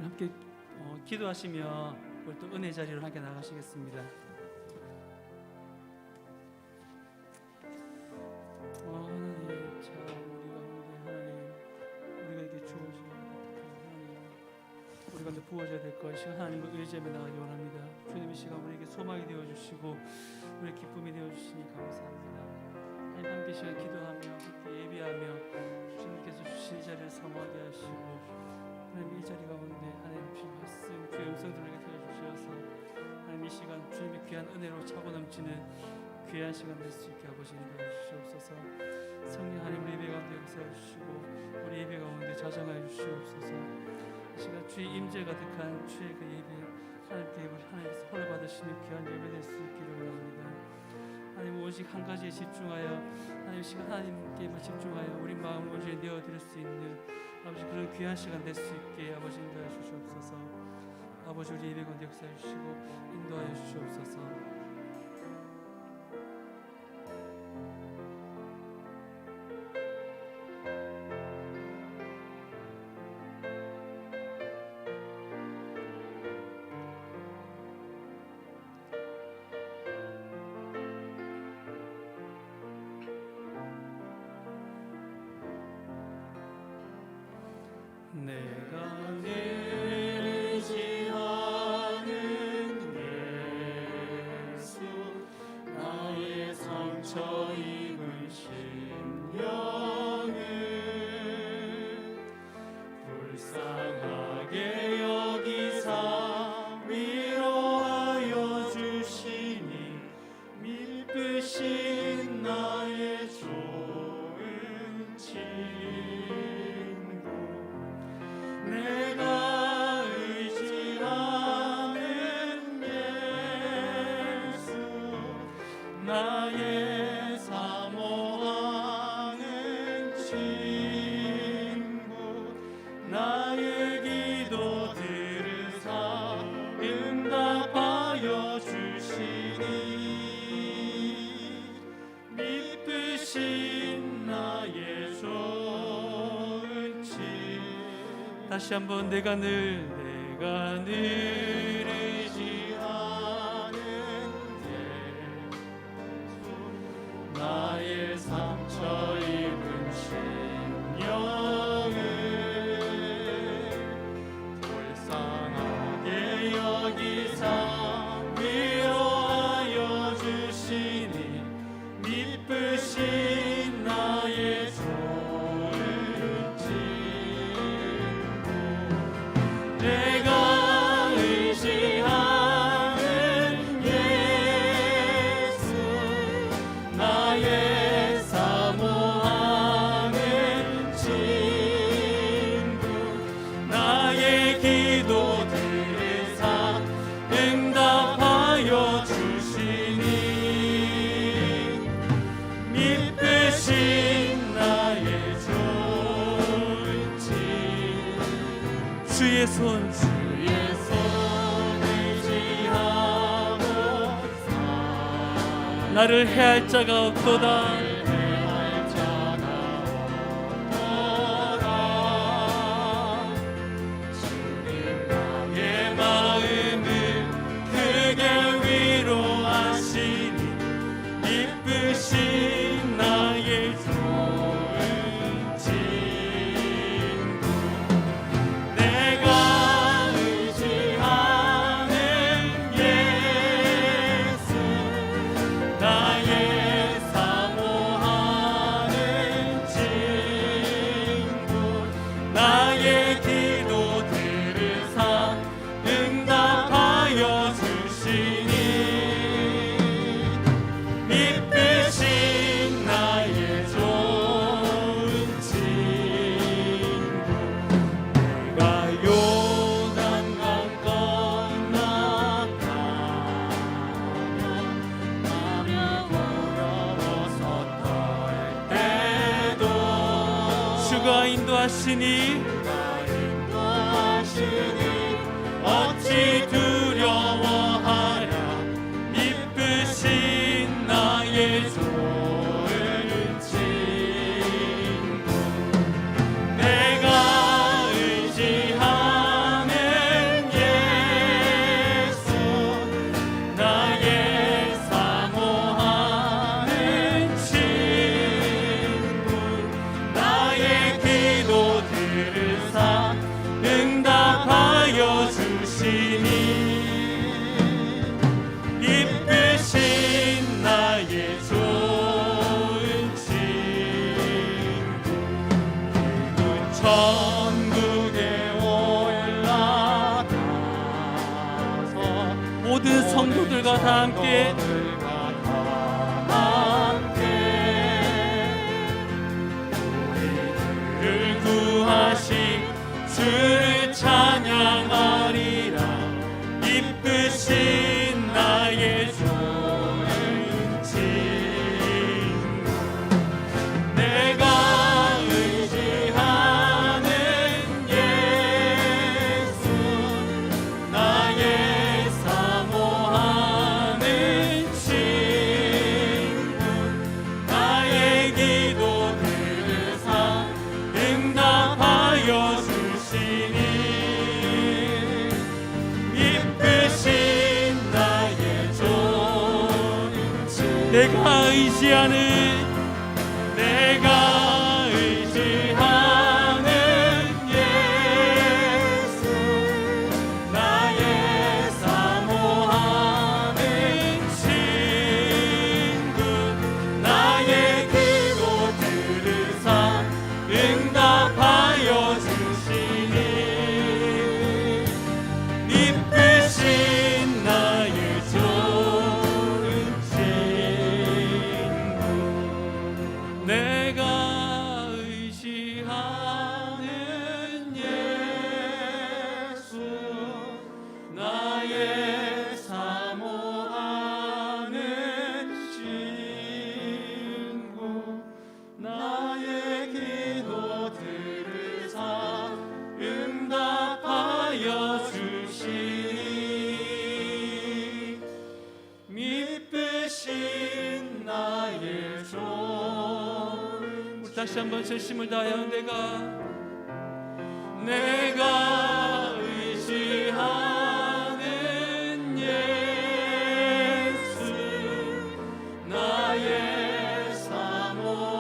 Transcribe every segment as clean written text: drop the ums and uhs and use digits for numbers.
함께 기도하시며 오늘 또 은혜 자리로 함께 나가시겠습니다. 하나님, 참 우리 가운데 하나님, 우리가 이렇게 주어진 하나님, 우리 가운데 부어져야 될 것이 하나님을 의지하며 나가기 원합니다. 주님 이 시간 우리에게 소망이 되어주시고 우리 기쁨이 되어주시니 감사합니다. 하나님 함께 시간 기도하며 함께 예비하며 주님께서 주신 이 자리를 사모하게 하시고 하나님 이 자리 가운데 하나님 주신 말씀 주의 음성 들리게 되어주셔서 하나님 이 시간 주님의 귀한 은혜로 차고 넘치는 귀한 시간 될 수 있게 아버지 인도해 주시옵소서. 성령 하나님 우리 예배 가운데 역사해 주시고 우리 예배 가운데 자정하여 주시옵소서. 이 시간 주의 임재 가득한 주의 그 예배 하나님께 우리 하나님께서 홀로 받으시는 귀한 예배 될 수 있기를 원합니다. 하나님 오직 한 가지에 집중하여 하나님 시간 하나님께만 집중하여 우리 마음을 온전히 내어드릴 수 있는 아버지 그런 귀한 시간 될 수 있게 아버지 인도하여 주시옵소서. 아버지 우리 예배 가운데 역사해 주시고 인도하여 주시옵소서. 내가 의지하는 예수 나의 상처 입은 심령을 불쌍하게 여기사 위로하여 주시니 밀빛인 나의 좋은 친구 내가 의지하는 예수 나의 사모하는 친구 나의 기도 들으사 응답하여 주시니 미쁘신 나의 좋은 친구 다시 한번 내가 늘 의지하는 예수 나의 상처 입은 심령을 불쌍하게 여기사 위로하여 주시니 미쁘신 나의 좋은 내가 의지하는 예수 나의 사모하는 친구 나의 기도 들으사 응답하여 주시니 미쁘신 나의 좋은 친구 주의 손 의지하고 나를 해할 자가 없도다 주님 나의 마음을 크게 위로하시니 기쁘신 나의 좋은 친구 내가 의지하는 예수 나의 사모하는 친구 나의 기도 들으사 응답하여 주시니 미쁘신 나의 좋은 친구 내가 요단강 건너가며 마음이 두려워서 떨 때도 주가 인도하시니 어찌 두려워하랴 미쁘신 나의 좋은 친구 내가 의지하는 성도들과 다 함께 우리를 구하신 주를 찬양하리라. 이쁘신 나의 좋은 친구, 내가 의지하는 예수, 나의 사모하는 친구, 나의 기도 들으사 응답하여 주시니 이쁘신 나의 좋은 친구, 내가 의지하는 예수, 나의 사모하는 친구, 나의 기도 들으사 응답하여 주시니 이쁘신 나의 좋은 친구, 내가 의지하는 예수, 나의 사모하는 친구, 나의 기도 들으사 응답하여 주시니 미쁘신 나의 좋은. 우리 다시 한번 전심을 다하여 내가 의지하는 예수, 나의 사모하는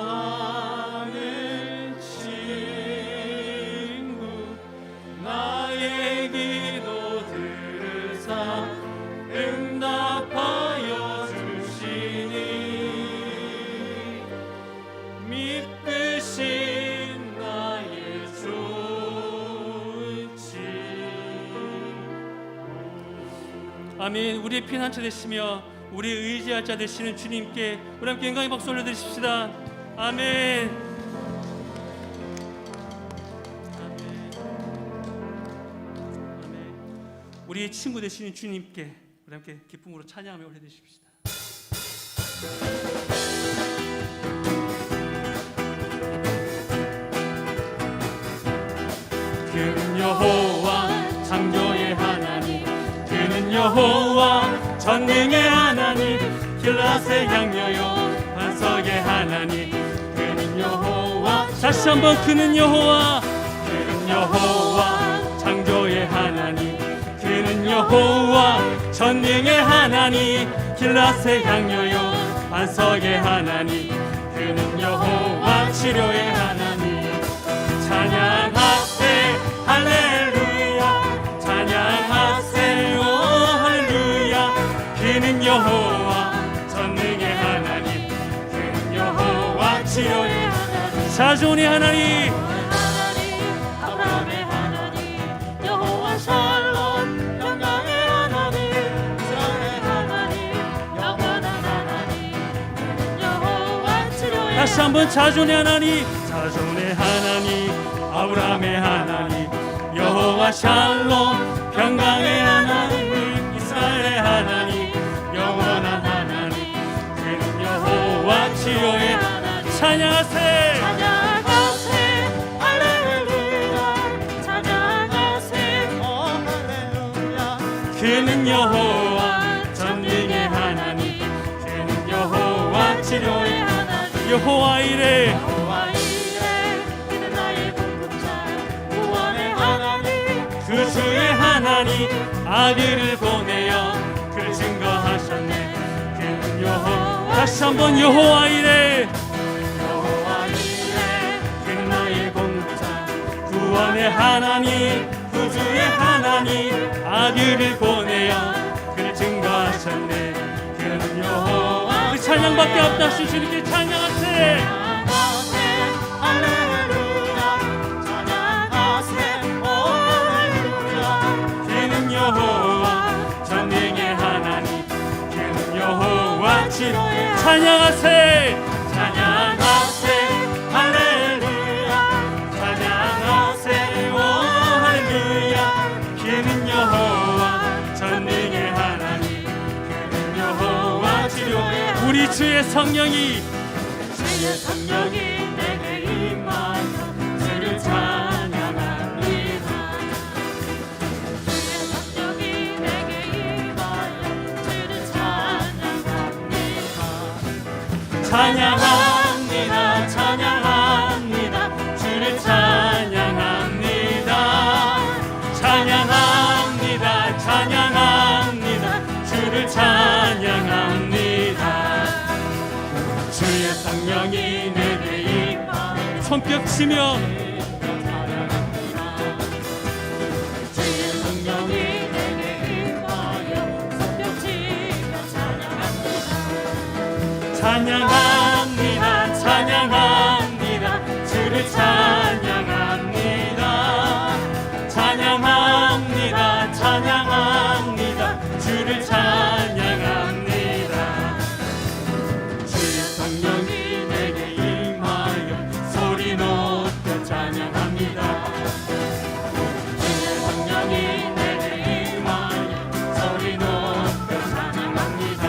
친구, 나의 기도 들으사 응답하여 주시니 미쁘신 나의 좋은 친구. 아멘. 우리의 피난처 되시며 우리의 의지할 자 되시는 주님께 우리 함께 영광의 박수 올려드리십시다. 아멘. 아멘. 아멘. 우리의 친구 되시는 주님께 우리 함께 기쁨으로 찬양하며 올려드리십시다. 그는 여호와 창조의 하나님, 그는 여호와 전능의 하나님, 길라세 향려요 반석의 하나님, 그는 여호와. 다시 한번 그는 여호와 창조의 하나님, 그는 여호와 전능의 하나님, 길라세 향려요 반석의 하나님, 그는 여호와 치료의 하나님. 찬양하세 할렐루야, 찬양하세 오 할렐루야. 그는 여호와 전능의 하나님, 그는 여호와 치료의 하나님, 자존의 하나님, 아브라함의 하나님, 여호와 샬롬 평강의 하나님, 이스라엘의 하나님, 영원한 하나님, 그는 여호와 치료의. 다시 한번 자존의 하나님, 자존의 하나님, 아브라함의 하나님, 여호와 샬롬 평강의 하나님, 이스라엘의 하나님, 영원한 하나님, 그는 여호와 치료의 하나님. 찬양하세 할렐루야, 찬양하세 오 할렐루야. 그는 여호와 전능의 하나님, 그는 여호와 치료의 하나님. 여호와 이레, 그는 나의 공급자, 구원의 하나님, 구주의 하나님, 아들을 보내어 그를 증거하셨네. 그는 여호와. 다시 한번 여호와 이레, 그는 나의 공급자, 구원의 하나님, 구주의 하나님, 아들을 보내어 그를 증거하셨네. 그는 여호와. 그 찬양밖에 없다. 주님께 찬양하세. 할렐루야, 찬양하세 오 할렐루야. 그는 여호와 전능의 하나님, 찬양하세 찬양하세 할렐루야 찬양하세 오 할렐루야 그는 여호와 전능의 하나님 그는 여호와 치료의 우리 주의 성령이 주의 성령이 내게 임하여 주를 찬양합니다 주의 성령이 내게 임하여 주를 찬양합니다 찬양합니다 찬양합니다 주를 찬양합니다 찬양합니다 찬양합니다 주를 찬양합니다 주의 성령이 내게 임하여 손뼉 치며 찬양합니다 주의 성령이 내게 임하여 손뼉 치며 찬양합니다 찬양합니다 찬양합니다 주를 찬양합니다 찬양합니다 찬양합니다 주를 찬양합니다 주의 성령이 내게 임하여 소리 높여 찬양합니다 주의 성령이 내게 임하여 소리 높여 찬양합니다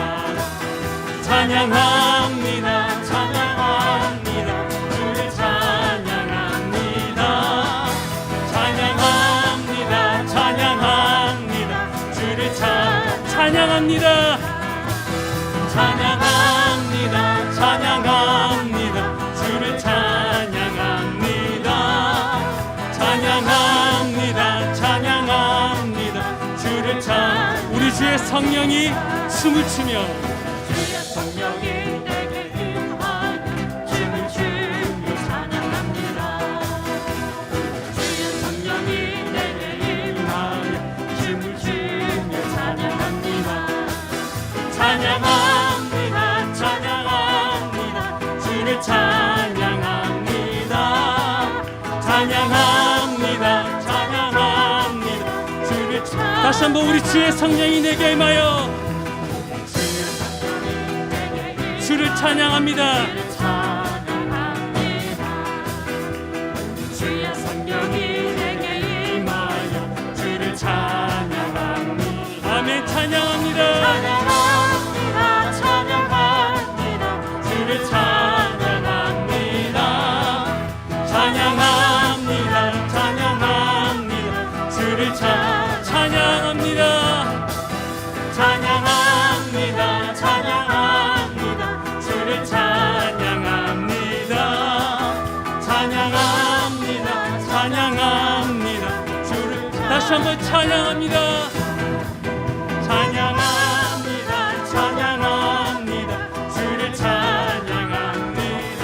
찬양합니다 찬양합니다 주를 찬양합니다 찬양합니다 찬양합니다 주를 찬양합니다 찬양합니다 찬양합니다 주를 찬양합니다 찬양합니다 찬양합니다 주를 우리 주의 성령이 춤을 추며 주의 성령이 내게 임하여 춤을 추며 찬양합니다 주의 성령이 내게 임하여 춤을 추며 찬양합니다 찬양합니다 찬양합니다 주를 찬양합니다 찬양합니다 찬양합니다 주를 다시 한번 우리 주의 성령이 내게 임하여 주를 찬양합니다 주의 성령이 내게 임하여 주를 찬양합니다 아멘 찬양합니다 찬양합니다 찬양합니다 주를 찬양합니다 찬양합니다 찬양합니다 주를 찬양합니다 찬양합니다 찬양합니다 주를 찬양합니다 찬양합니다 찬양합니다 주를 다시 한번 찬양합니다 찬양합니다 찬양합니다 주를 찬양합니다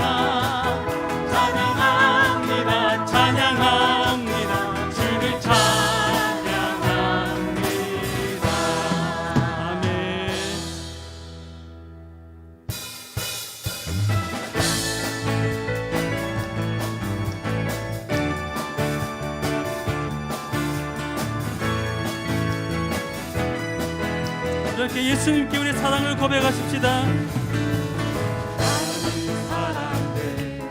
찬양합니다 찬양합니다 주를 찬양합니다 아멘 이렇게 예수님께 우리 사랑을 고백하십시다 사람들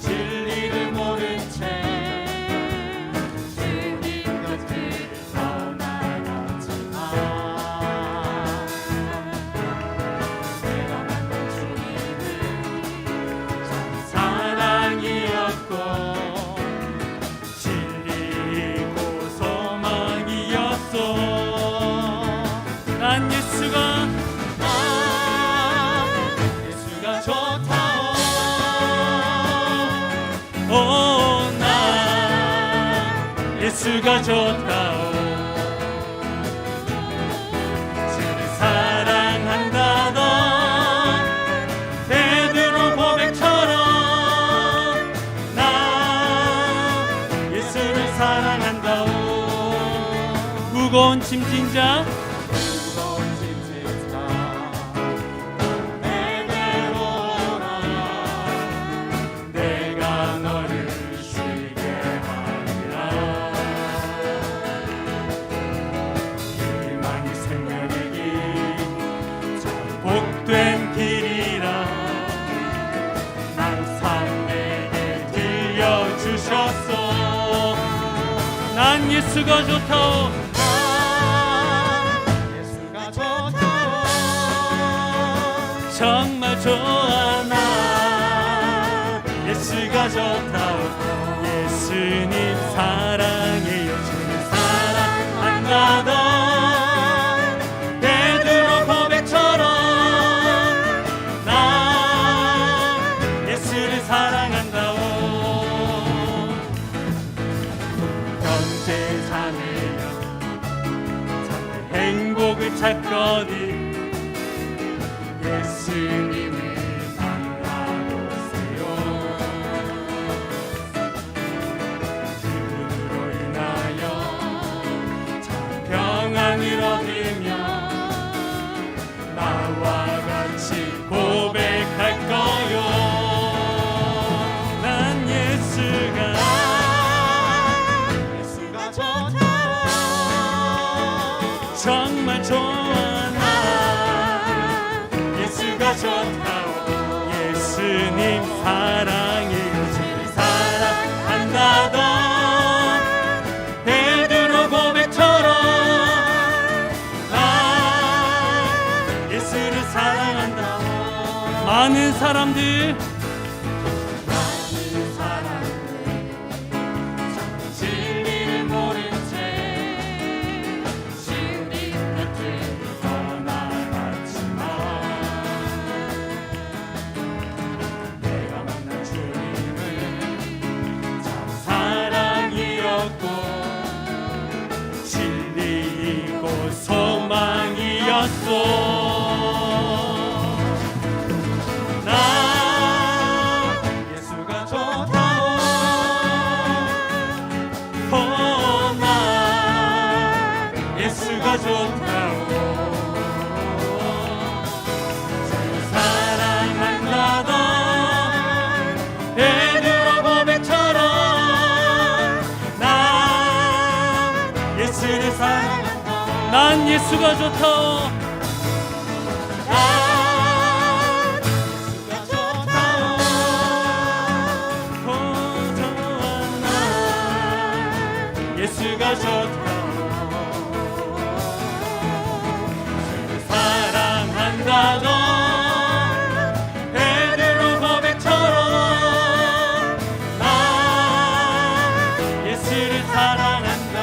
진리를 모른 채 틀린 것들을 떠나갔지만 내가 만난 주님은 참 사랑이었고 진리고 소망이었소 난 예수가 좋다오 난 예수가 좋다오 주를 사랑한다던 베드로 고백처럼 난 예수를 사랑한다오 무거운 짐진 자 무거운 짐진 자 내게로 오라 내가 너를 쉬게 하리라 희망이 생명이기 참 복된 예수가 좋다오. 예수가 좋다. 정말 좋아 나 예수가 좋다오. 예수님 사랑해요. 주님 사랑한다던 베드로 고백처럼 나 예수를 사랑한다오. 현재 사내요 참된 행복을 찾거니 예수님을 만나보세요. 그분으로 인하여 참 평안을 얻으며 나와 같이 고백할 거요. 난 예수가 좋다. 정말 좋아 나 예수가 좋다오. 예수님 사랑해요. 주를 사랑한다던 베드로 고백처럼 나 예수를 사랑한다오. 많은 사람들 진리를 모른 채 주님 곁을 떠나갔지만 내가 만난 주님은 참 사랑이었고 진리이고 소망이었소. 나 예수가 좋다오. 나 예수가 좋다오. 주를 사랑한다던 베드로 고백처럼 나 예수를 사랑한다. 난 예수가 좋다오. 난 예수가 좋다오. 예수가 좋다오. 주를 사랑한다던 베드로 고백처럼 나 예수를 사랑한다오.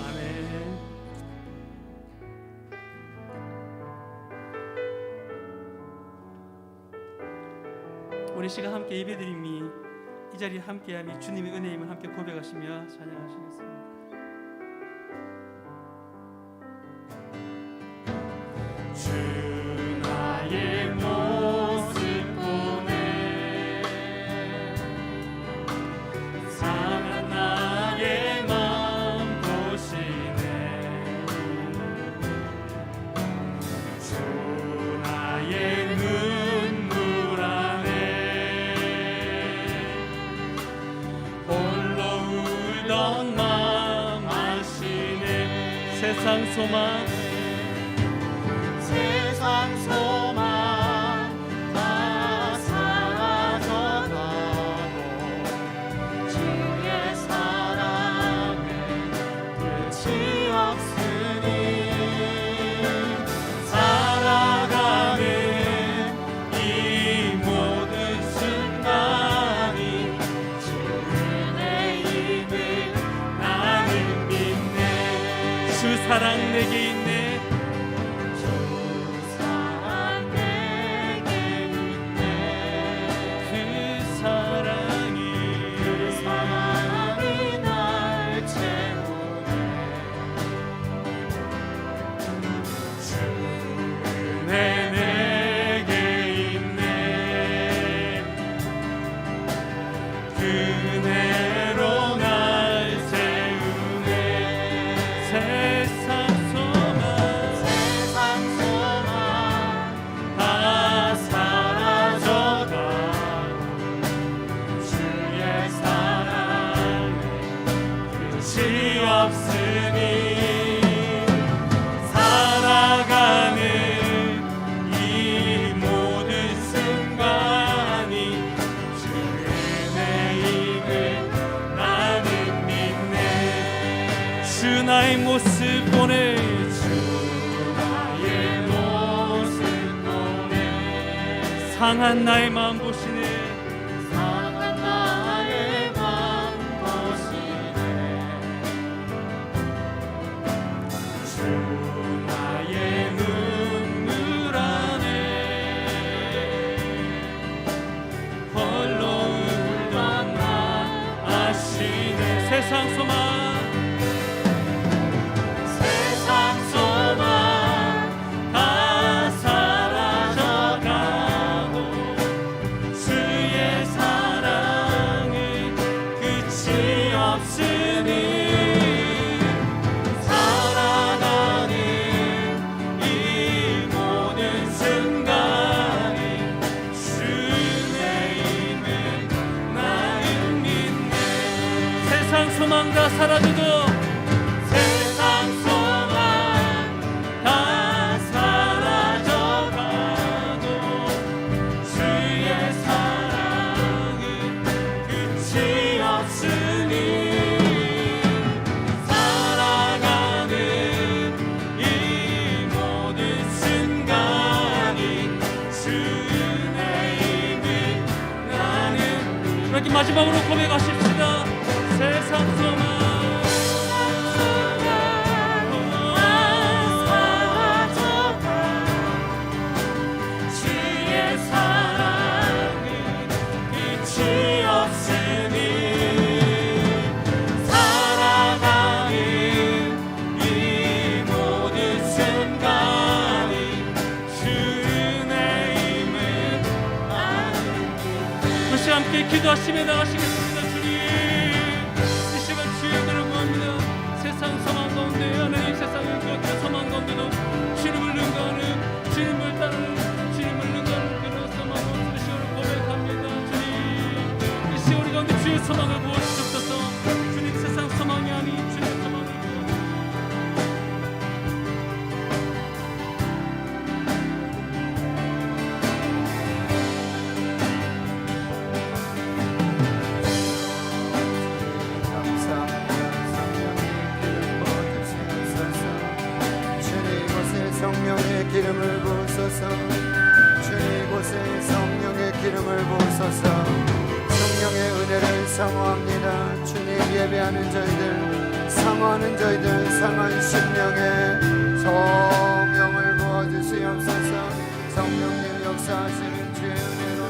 아멘. 우리 시간 함께 예배드림이 이 자리에 함께함이 주님의 은혜임을 함께 고백하시며 찬양하시겠습니다. 주 나의 모습 보네 상한 나의 마음 보시네 주 나의 눈물 안에 홀로 울던 마음 아시네. 세상 소망 세상 소망 다 사라져가고 주의 사랑은 끝이 없으니 살아가는 이 모든 순간이 주 은혜임을 나는 믿네. 주 사랑 내게 있네. 그대로 날 세우네. 세상 소망 다 사라져가고 주의 사랑에 끝이 없으니 살아가는 이 모든 순간이 주의 은혜이 나의 모습 보내 나의 모습 보내 상한 나의 마음 보시네 상한 나의 맘 보시네 주 나의 눈물 안에 홀로 울던 나 아시네 세상 소망 세상 소망 다 사라져가고 주의 사랑은 끝이 없으니 살아가는 이 모든 순간이 주의 힘을 나는 믿네 세상 소망 다 사라져도 세상 소망 다 사라져가도 주의 사랑은 끝이 없으니 살아가는 이 모든 순간이 주의 힘을 나는 이렇게 마지막으로 고백하십시다 세상 소망 주의 사랑은 끝이 없으니 살아가는 이 모든 순간이 주의 힘을 나는 다시 함께 기도하시며 나가시겠습니다 주님 이 시간 주의 은혜를 구합니다 세상 소망 가운데 하나님 세상을 그렇게 소망 가운데도 주님을 능가하는 주님을 따르는 주님을 능가하는 그런 소망으로 이 시간을 고백합니다 주님 이 시간 우리 가운데 주의 소망을 부어주셨소서 주님 세상 소망이 아닌 주님의 소망을 부어주옵소서 성령의 기름을 부으소서 주님 곳에 성령의 기름을 부으소서 성령의 은혜를 사모합니다 주님 예배하는 저희들 사모하는 저희들 상한 심령에 성령을 부어주시옵소서 성령님 역사하시는 주의 은혜로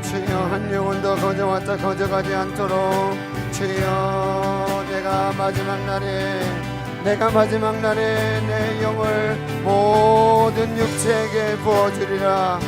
주여 한 영혼도 거저왔다 거저가지 않도록 주여 내가 마지막 날에 내 영을 모든 육체에게 부어주리라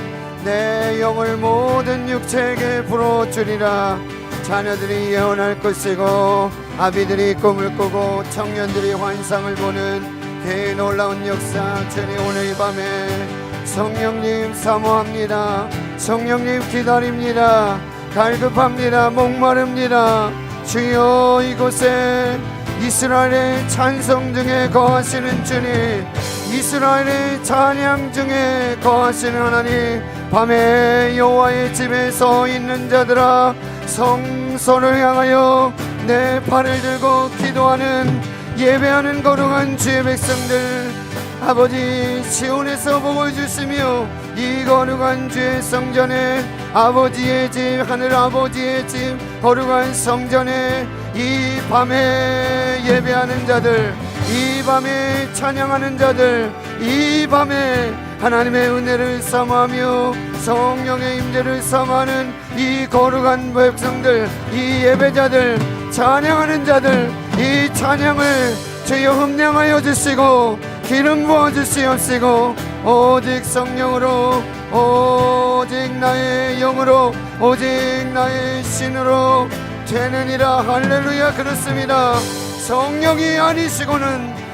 내 영을 모든 육체에게 불어주리라 자녀들이 예언할 것이고 아비들이 꿈을 꾸고 청년들이 환상을 보는 그 놀라운 역사 주님 오늘 밤에 성령님 사모합니다 성령님 기다립니다 갈급합니다 목마릅니다 주여 이곳에 이스라엘의 찬송 중에 거하시는 주님 이스라엘의 찬양 중에 거하시는 하나님 밤에 여호와의 집에 서 있는 자들아 성소를 향하여 내 팔을 들고 기도하는 예배하는 거룩한 주의 백성들 아버지 시온에서 복을 주시며 이 거룩한 주의 성전에 아버지의 집 하늘 아버지의 집 거룩한 성전에 이 밤에 예배하는 자들 이 밤에 찬양하는 자들 이 밤에 하나님의 은혜를 사모하며 성령의 임재를 사모하는 이 거룩한 백성들 이 예배자들 찬양하는 자들 이 찬양을 주여 흠량하여 주시고 기름 부어 주시옵시고 오직 성령으로 오직 나의 영으로 오직 나의 신으로 되느니라 할렐루야 그렇습니다 성령이 아니시고는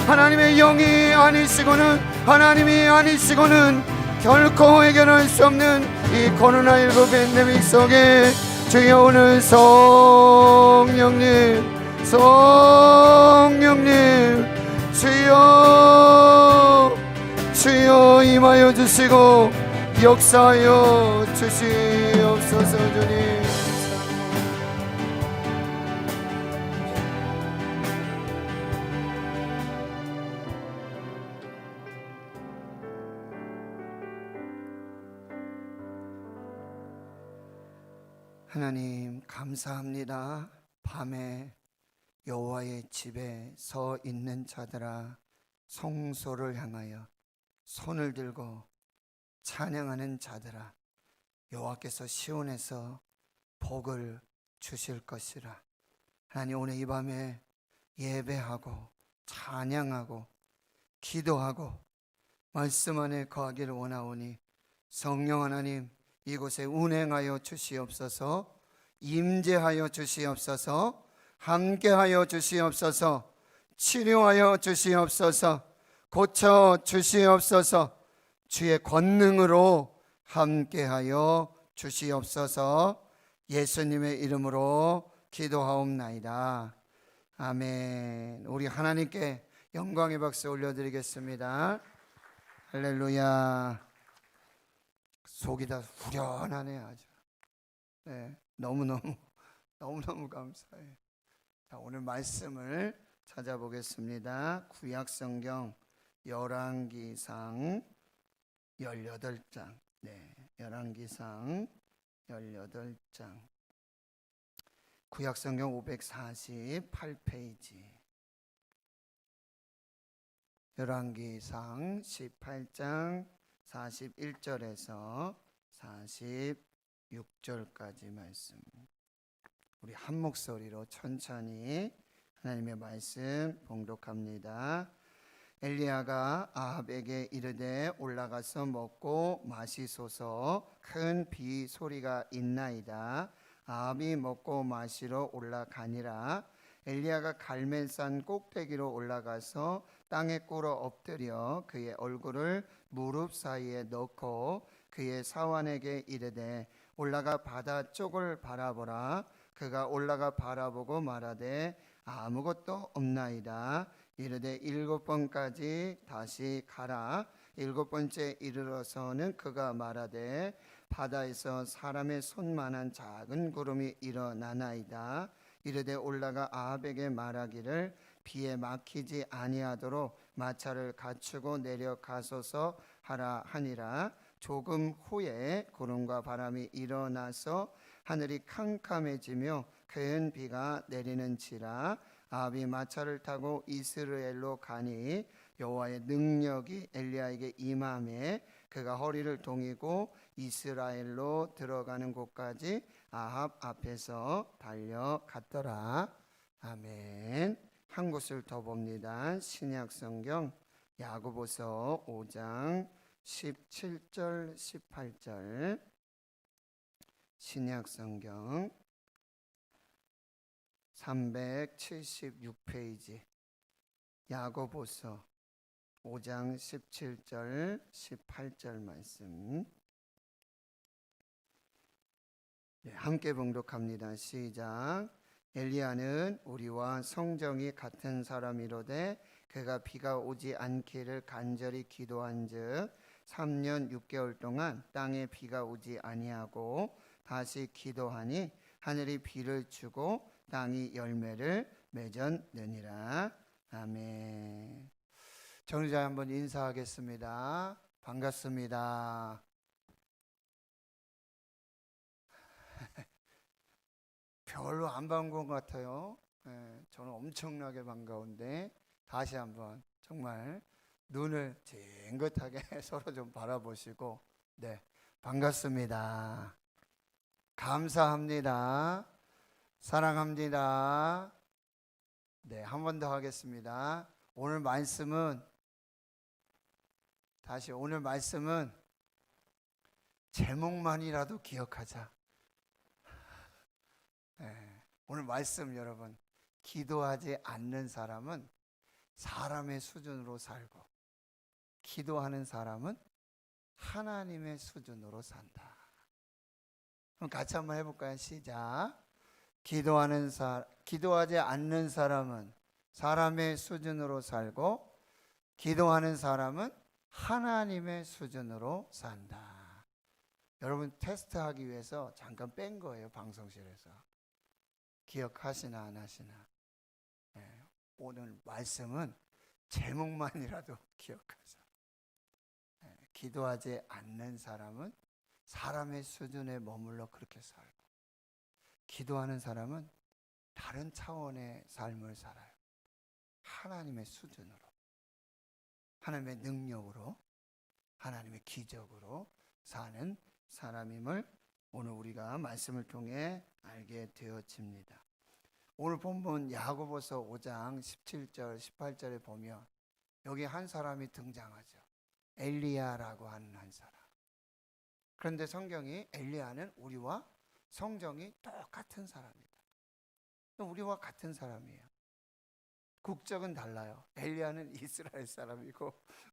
하나님의 영이 아니시고는 하나님이 아니시고는 결코 해결할 수 없는 이 코로나19 팬데믹 속에 주여 오늘 성령님 주여 임하여 주시고 역사하여 주시옵소서 주님 하나님 감사합니다. 밤에 여호와의 집에 서 있는 자들아, 성소를 향하여 손을 들고 찬양하는 자들아, 여호와께서 시온에서 복을 주실 것이라. 하나님, 오늘 이 밤에 예배하고 찬양하고 기도하고 말씀 안에 거하기를 원하오니 성령 하나님, 이곳에 운행하여 주시옵소서. 임재하여 주시옵소서. 함께하여 주시옵소서. 치료하여 주시옵소서. 고쳐 주시옵소서. 주의 권능으로 함께하여 주시옵소서. 예수님의 이름으로 기도하옵나이다. 아멘. 우리 하나님께 영광의 박수 올려드리겠습니다. 할렐루야. 속이 다 후련하네 아주. 네, 너무너무 감사해요. 자, 오늘 말씀을 찾아보겠습니다. 구약성경 열왕기상 18장. 네, 열왕기상 18장. 구약성경 548페이지. 열왕기상 18장 41절에서 46절까지 말씀. 우리 한 목소리로 천천히 하나님의 말씀 봉독합니다. 엘리야가 아합에게 이르되 올라가서 먹고 마시소서. 큰 비 소리가 있나이다. 아합이 먹고 마시러 올라가니라. 엘리야가 갈멜산 꼭대기로 올라가서 땅에 꿇어 엎드려 그의 얼굴을 무릎 사이에 넣고 그의 사환에게 이르되 올라가 바다 쪽을 바라보라. 그가 올라가 바라보고 말하되 아무것도 없나이다. 이르되 7번까지 다시 가라. 7번째 이르러서는 그가 말하되 바다에서 사람의 손만한 작은 구름이 일어나나이다. 이르되 올라가 아합에게 말하기를 비에 막히지 아니하도록 마차를 갖추고 내려가소서 하라 하니라. 조금 후에 구름과 바람이 일어나서 하늘이 캄캄해지며 큰 비가 내리는지라. 아합이 마차를 타고 이스라엘로 가니 여호와의 능력이 엘리야에게 임하매 그가 허리를 동이고 이스라엘로 들어가는 곳까지 아합 앞에서 달려갔더라. 아멘. 한 곳을 더 봅니다. 신약성경 야고보서 5장 17절 18절. 신약성경 376페이지. 야고보서 5장 17절 18절 말씀. 네, 함께 봉독합니다. 시작. 엘리야는 우리와 성정이 같은 사람이로되 그가 비가 오지 않기를 간절히 기도한즉 3년 6개월 동안 땅에 비가 오지 아니하고 다시 기도하니 하늘이 비를 주고 땅이 열매를 맺었느니라. 아멘. 정리자 한번 인사하겠습니다. 반갑습니다. 별로 안 반가운 것 같아요. 저는 엄청나게 반가운데 다시 한번 정말 눈을 찡긋하게 서로 좀 바라보시고, 네, 반갑습니다. 감사합니다. 사랑합니다. 네, 한 번 더 하겠습니다. 오늘 말씀은 제목만이라도 기억하자. 네, 오늘 말씀 여러분, 기도하지 않는 사람은 사람의 수준으로 살고 기도하는 사람은 하나님의 수준으로 산다. 그럼 같이 한번 해볼까요? 시작. 기도하지 않는 사람은 사람의 수준으로 살고 기도하는 사람은 하나님의 수준으로 산다. 여러분 테스트하기 위해서 잠깐 뺀 거예요. 방송실에서. 기억하시나 안 하시나. 네, 오늘 말씀은 제목만이라도 기억하자. 네, 기도하지 않는 사람은 사람의 수준에 머물러 그렇게 살고 기도하는 사람은 다른 차원의 삶을 살아요. 하나님의 수준으로, 하나님의 능력으로, 하나님의 기적으로 사는 사람임을 오늘 우리가 말씀을 통해 알게 되어집니다. 오늘 본문 야고보서 5장 17절 18절에 보면 여기 한 사람이 등장하죠. 엘리야라고 하는 한 사람. 그런데 성경이 엘리야는 우리와 성정이 똑같은 사람이다. 우리와 같은 사람이에요. 국적은 달라요. 엘리야는 이스라엘 사람이고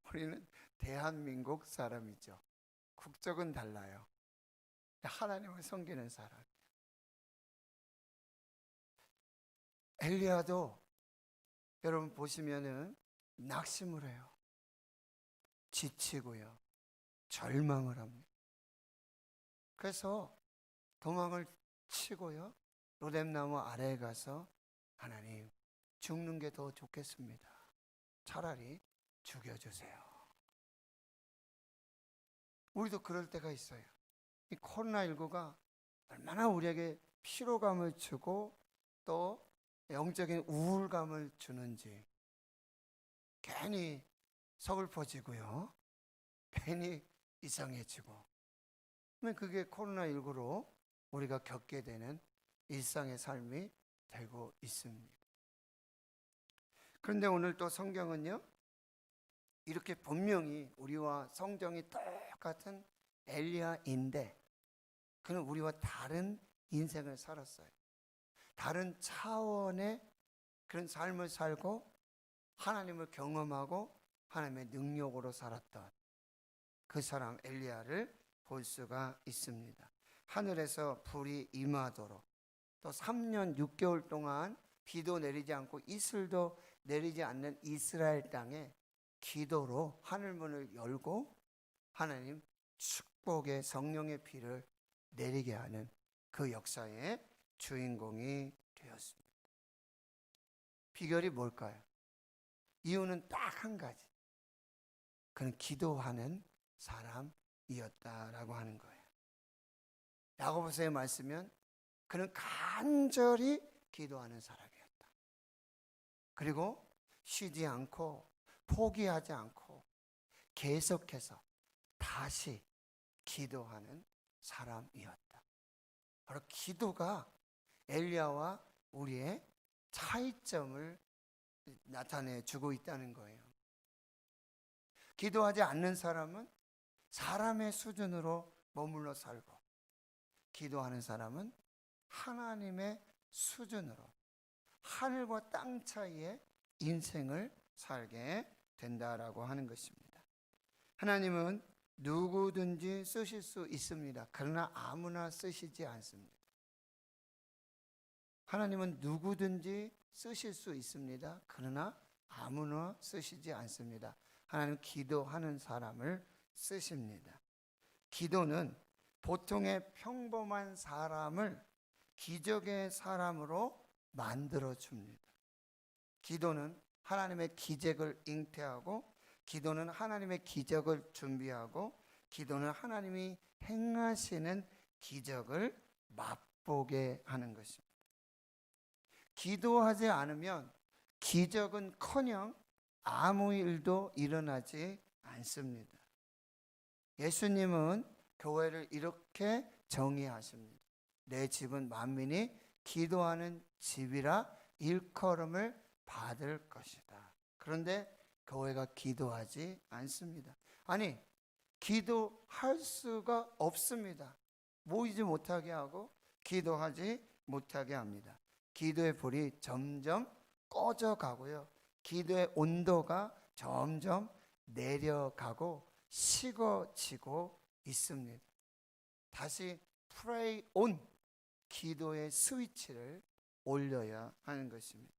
우리는 대한민국 사람이죠. 국적은 달라요. 하나님을 섬기는 사람. 엘리야도 여러분 보시면은 낙심을 해요. 지치고요. 절망을 합니다. 그래서 도망을 치고요. 로뎀나무 아래에 가서 하나님, 죽는 게 더 좋겠습니다. 차라리 죽여주세요. 우리도 그럴 때가 있어요. 이 코로나19가 얼마나 우리에게 피로감을 주고 또 영적인 우울감을 주는지 괜히 서글퍼지고요. 괜히 이상해지고. 그게 코로나19로 우리가 겪게 되는 일상의 삶이 되고 있습니다. 그런데 오늘 또 성경은요, 이렇게 분명히 우리와 성정이 똑같은 엘리야인데 그는 우리와 다른 인생을 살았어요. 다른 차원의 그런 삶을 살고 하나님을 경험하고 하나님의 능력으로 살았던 그 사람 엘리야를 볼 수가 있습니다. 하늘에서 불이 임하도록 또 3년 6개월 동안 비도 내리지 않고 이슬도 내리지 않는 이스라엘 땅에 기도로 하늘문을 열고 하나님 축복의 성령의 비를 내리게 하는 그 역사의 주인공이 되었습니다. 비결이 뭘까요? 이유는 딱 한 가지. 그는 기도하는 사람이었다라고 하는 거예요. 야고보서의 말씀은 그는 간절히 기도하는 사람이었다. 그리고 쉬지 않고 포기하지 않고 계속해서 다시 기도하는 사람이었다. 바로 기도가 엘리야와 우리의 차이점을 나타내 주고 있다는 거예요. 기도하지 않는 사람은 사람의 수준으로 머물러 살고, 기도하는 사람은 하나님의 수준으로 하늘과 땅 사이에 인생을 살게 된다라고 하는 것입니다. 하나님은 누구든지 쓰실 수 있습니다. 그러나 아무나 쓰시지 않습니다. 하나님은 누구든지 쓰실 수 있습니다. 그러나 아무나 쓰시지 않습니다. 하나님은 기도하는 사람을 쓰십니다. 기도는 보통의 평범한 사람을 기적의 사람으로 만들어 줍니다. 기도는 하나님의 기적을 잉태하고, 기도는 하나님의 기적을 준비하고, 기도는 하나님이 행하시는 기적을 맛보게 하는 것입니다. 기도하지 않으면 기적은커녕 아무 일도 일어나지 않습니다. 예수님은 교회를 이렇게 정의하십니다. 내 집은 만민이 기도하는 집이라 일컬음을 받을 것이다. 그런데 교회가 기도하지 않습니다. 아니, 기도할 수가 없습니다. 모이지 못하게 하고 기도하지 못하게 합니다. 기도의 불이 점점 꺼져가고요. 기도의 온도가 점점 내려가고 식어지고 있습니다. 다시 pray on, 기도의 스위치를 올려야 하는 것입니다.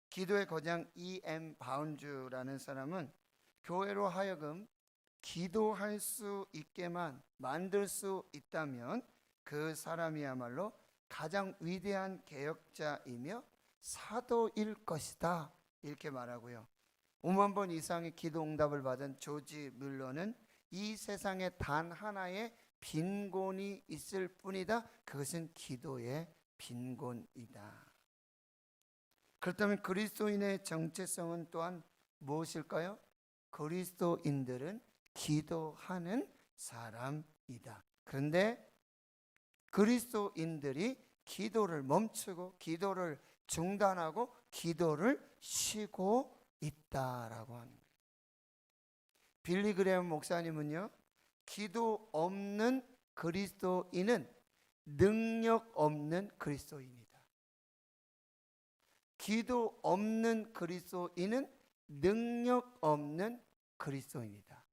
기도의 거장 E.M. 바운주라는 사람은 교회로 하여금 기도할 수 있게만 만들 수 있다면 그 사람이야말로 가장 위대한 개혁자이며 사도일 것이다, 이렇게 말하고요. 5만 번 이상의 기도 응답을 받은 조지 뮬러는 이 세상에 단 하나의 빈곤이 있을 뿐이다. 그것은 기도의 빈곤이다. 그렇다면 그리스도인의 정체성은 또한 무엇일까요? 그리스도인들은 기도하는 사람이다. 그런데 그리스도인들이 기도를 멈추고 기도를 중단하고 기도를 쉬고 있다라고 하는 거예요. 빌리 그레엄 목사님은요, 기도 없는 그리스도인은 능력 없는 그리스도인이다. 기도 없는 그리스도인은 능력 없는 그리스도인이다.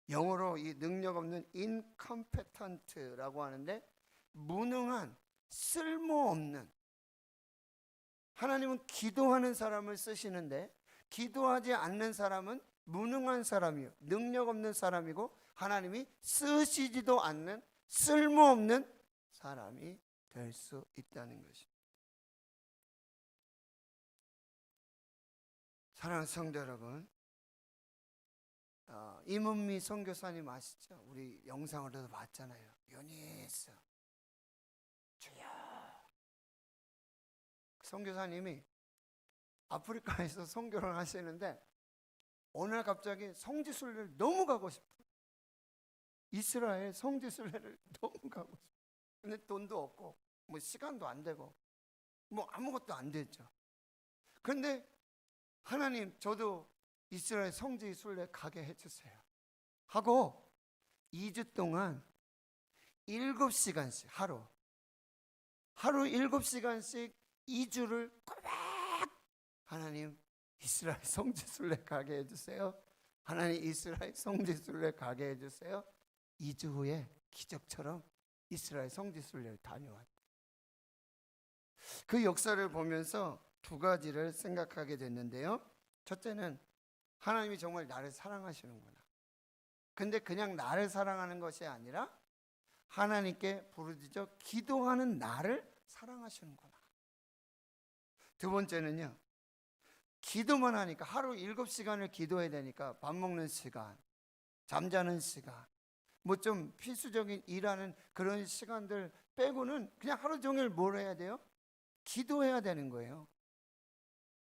영어로 이 능력 없는 incompetent라고 하는데, 무능한, 쓸모없는. 하나님은 기도하는 사람을 쓰시는데 기도하지 않는 사람은 무능한 사람이요, 능력 없는 사람이고, 하나님이 쓰시지도 않는 쓸모없는 사람이 될 수 있다는 것입니다. 사랑하는 성도 여러분, 이문미 선교사님 아시죠? 우리 영상으로도 봤잖아요. 유니스 주여. 선교사님이 아프리카에서 선교를 하시는데 어느 날 갑자기 성지순례를 너무 가고 싶어요. 이스라엘 성지순례를 너무 가고 싶어요. 근데 돈도 없고 뭐 시간도 안 되고 뭐 아무것도 안 됐죠. 그런데 하나님, 저도 이스라엘 성지순례 가게 해주세요 하고 2주 동안 7시간씩 하루 7시간씩 2주를 꼬박, 하나님 이스라엘 성지순례 가게 해주세요, 하나님 이스라엘 성지순례 가게 해주세요. 2주 후에 기적처럼 이스라엘 성지순례를 다녀왔다. 그 역사를 보면서 두 가지를 생각하게 됐는데요. 첫째는 하나님이 정말 나를 사랑하시는구나. 근데 그냥 나를 사랑하는 것이 아니라 하나님께 부르짖어 기도하는 나를 사랑하시는구나. 두 번째는요, 기도만 하니까 하루 7시간을 기도해야 되니까 밥 먹는 시간, 잠자는 시간, 뭐 좀 필수적인 일하는 그런 시간들 빼고는 그냥 하루 종일 뭘 해야 돼요? 기도해야 되는 거예요.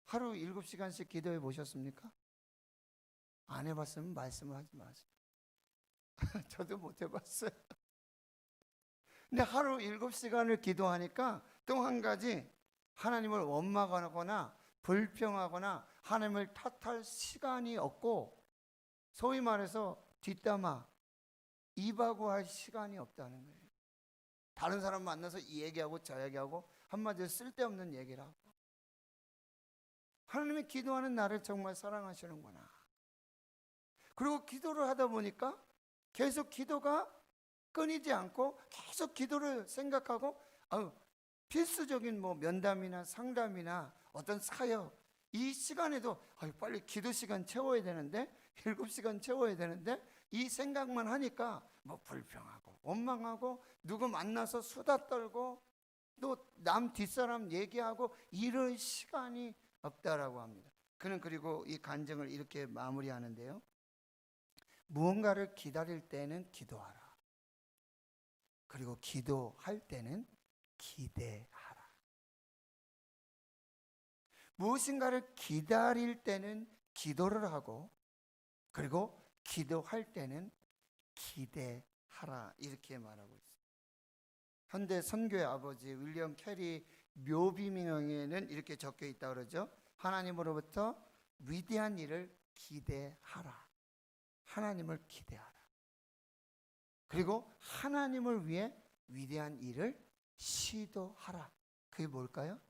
하루 7시간씩 기도해 보셨습니까? 안 해봤으면 말씀을 하지 마세요. 저도 못 해봤어요. 근데 하루 7시간을 기도하니까 또 한 가지, 하나님을 원망하거나 불평하거나 하나님을 탓할 시간이 없고, 소위 말해서 뒷담화, 입하고 할 시간이 없다는 거예요. 다른 사람 만나서 이 얘기하고 저 얘기하고 한마디로 쓸데없는 얘기를 하고. 하나님이 기도하는 나를 정말 사랑하시는구나. 그리고 기도를 하다 보니까 계속 기도가 끊이지 않고 계속 기도를 생각하고, 필수적인 뭐 면담이나 상담이나 어떤 사역, 이 시간에도 빨리 기도 시간 채워야 되는데, 7시간 채워야 되는데, 이 생각만 하니까 뭐 불평하고 원망하고 누구 만나서 수다 떨고 또 남 뒷사람 얘기하고 이럴 시간이 없다라고 합니다. 그는 그리고 이 간증을 이렇게 마무리하는데요. 무언가를 기다릴 때는 기도하라. 그리고 기도할 때는 기대하라. 무엇인가를 기다릴 때는 기도를 하고, 그리고 기도할 때는 기대하라, 이렇게 말하고 있습니다. 현대 선교의 아버지 윌리엄 캐리 묘비명에는 이렇게 적혀 있다고 그러죠. 하나님으로부터 위대한 일을 기대하라. 하나님을 기대하라. 그리고 하나님을 위해 위대한 일을 시도하라. 그게 뭘까요?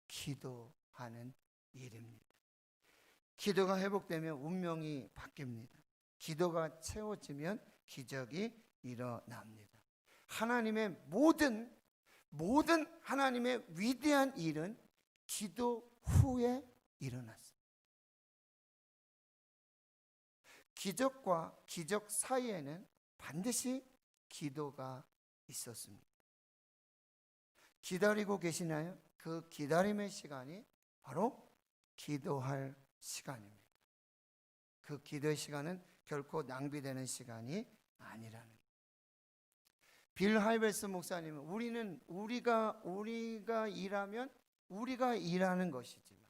기도하는 일입니다. 기도가 회복되면 운명이 바뀝니다. 기도가 채워지면 기적이 일어납니다. 하나님의 모든 하나님의 위대한 일은 기도 후에 일어났습니다. 기적과 기적 사이에는 반드시 기도가 있었습니다. 기다리고 계시나요? 그 기다림의 시간이 바로 기도할 시간입니다. 그 기도의 시간은 결코 낭비되는 시간이 아니라는 거예요. 빌 하이베스 목사님은 우리가 일하면 우리가 일하는 것이지만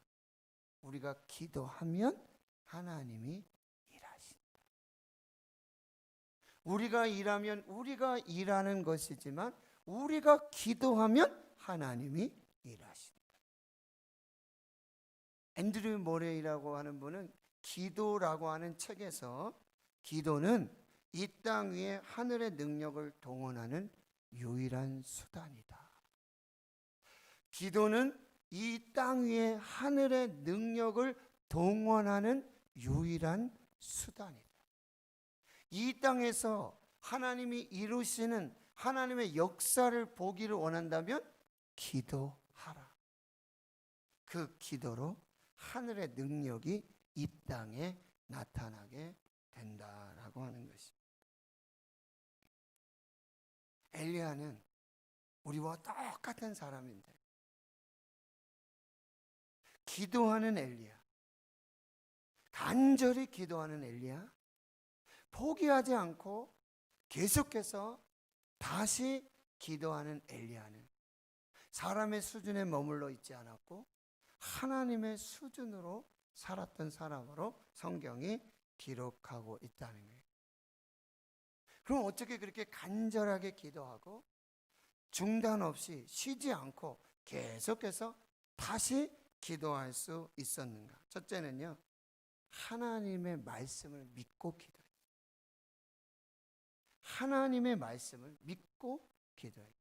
우리가 기도하면 하나님이 일하신다. 우리가 일하면 우리가 일하는 것이지만 우리가 기도하면 하나님이 일하신다. 앤드류 모레이라고 하는 분은 기도라고 하는 책에서 기도는 이 땅 위에 하늘의 능력을 동원하는 유일한 수단이다. 기도는 이 땅 위에 하늘의 능력을 동원하는 유일한 수단이다. 이 땅에서 하나님이 이루시는 하나님의 역사를 보기를 원한다면 기도하라. 그 기도로 하늘의 능력이 이 땅에 나타나게 된다라고 하는 것입니다. 엘리야는 우리와 똑같은 사람인데 기도하는 엘리야, 간절히 기도하는 엘리야, 포기하지 않고 계속해서 다시 기도하는 엘리야는 사람의 수준에 머물러 있지 않았고 하나님의 수준으로 살았던 사람으로 성경이 기록하고 있다는 거예요. 그럼 어떻게 그렇게 간절하게 기도하고 중단 없이 쉬지 않고 계속해서 다시 기도할 수 있었는가? 첫째는요, 하나님의 말씀을 믿고 기도해요. 하나님의 말씀을 믿고 기도해요.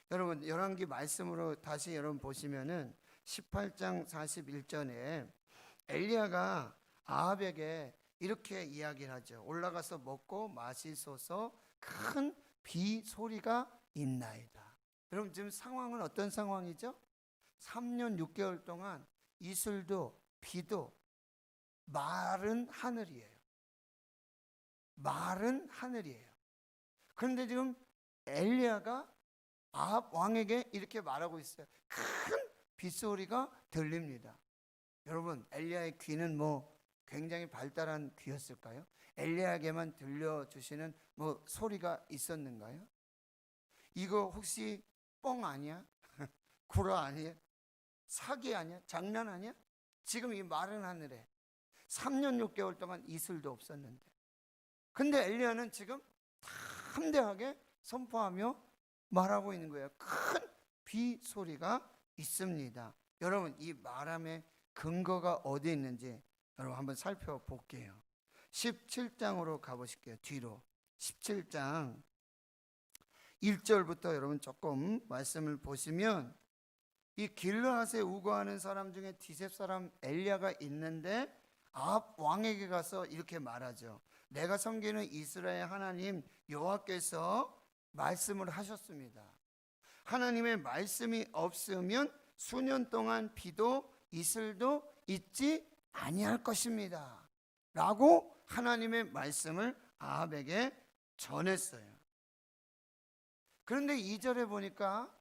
여러분, 열왕기 말씀으로 다시 여러분 보시면은 18장 41절에 엘리야가 아합에게 이렇게 이야기를 하죠. 올라가서 먹고 마시소서, 큰 비 소리가 있나이다. 여러분, 지금 상황은 어떤 상황이죠? 3년 6개월 동안 이슬도 비도 마른 하늘이에요. 마른 하늘이에요. 그런데 지금 엘리야가 아합 왕에게 이렇게 말하고 있어요. 큰 빗소리가 들립니다. 여러분, 엘리야의 귀는 굉장히 발달한 귀였을까요? 엘리야에게만 들려주시는 소리가 있었는가요? 이거 혹시 뻥 아니야? 구라 아니야? 사기 아니야? 장난 아니야? 지금 이 마른 하늘에 3년 6개월 동안 이슬도 없었는데, 근데 엘리야는 지금 담대하게 선포하며 말하고 있는 거예요. 큰 비 소리가 있습니다. 여러분, 이 말함의 근거가 어디 있는지 여러분 한번 살펴볼게요. 17장으로 가보실게요. 뒤로 17장 1절부터 여러분 조금 말씀을 보시면, 이 길르앗에 우거하는 사람 중에 디셉 사람 엘리야가 있는데 아합 왕에게 가서 이렇게 말하죠. 내가 섬기는 이스라엘 하나님 여호와께서 말씀을 하셨습니다. 하나님의 말씀이 없으면 수년 동안 비도 이슬도 있지 아니할 것입니다 라고 하나님의 말씀을 아합에게 전했어요. 그런데 2절에 보니까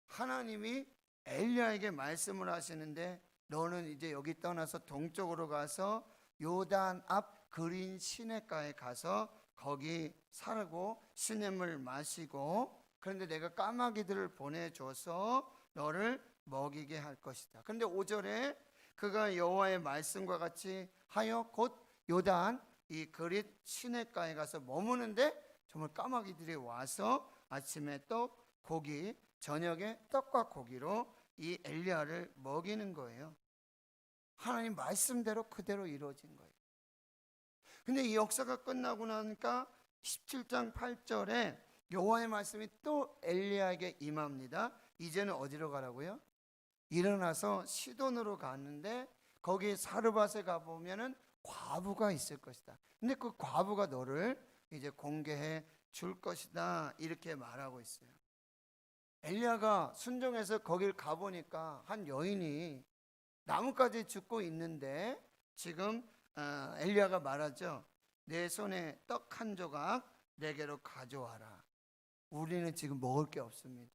하나님이 엘리야에게 말씀을 하시는데, 너는 이제 여기 떠나서 동쪽으로 가서 요단 앞 그린 시냇가에 가서 거기 살고 시냇물 마시고, 그런데 내가 까마귀들을 보내줘서 너를 먹이게 할 것이다. 그런데 5절에 그가 여호와의 말씀과 같이 하여 곧 요단 이 그릿 시냇가에 가서 머무는데 정말 까마귀들이 와서 아침에 떡, 고기, 저녁에 떡과 고기로 이 엘리야를 먹이는 거예요. 하나님 말씀대로 그대로 이루어진 거예요. 근데 이 역사가 끝나고 나니까 17장 8절에 여호와의 말씀이 또 엘리야에게 임합니다. 이제는 어디로 가라고요? 일어나서 시돈으로 갔는데 거기 사르밧에 가보면은 과부가 있을 것이다. 근데 그 과부가 너를 이제 공개해 줄 것이다, 이렇게 말하고 있어요. 엘리야가 순종해서 거길 가보니까 한 여인이 나뭇가지에 죽고 있는데 지금 엘리야가 말하죠. 내 손에 떡 한 조각 내게로 가져와라. 우리는 지금 먹을 게 없습니다.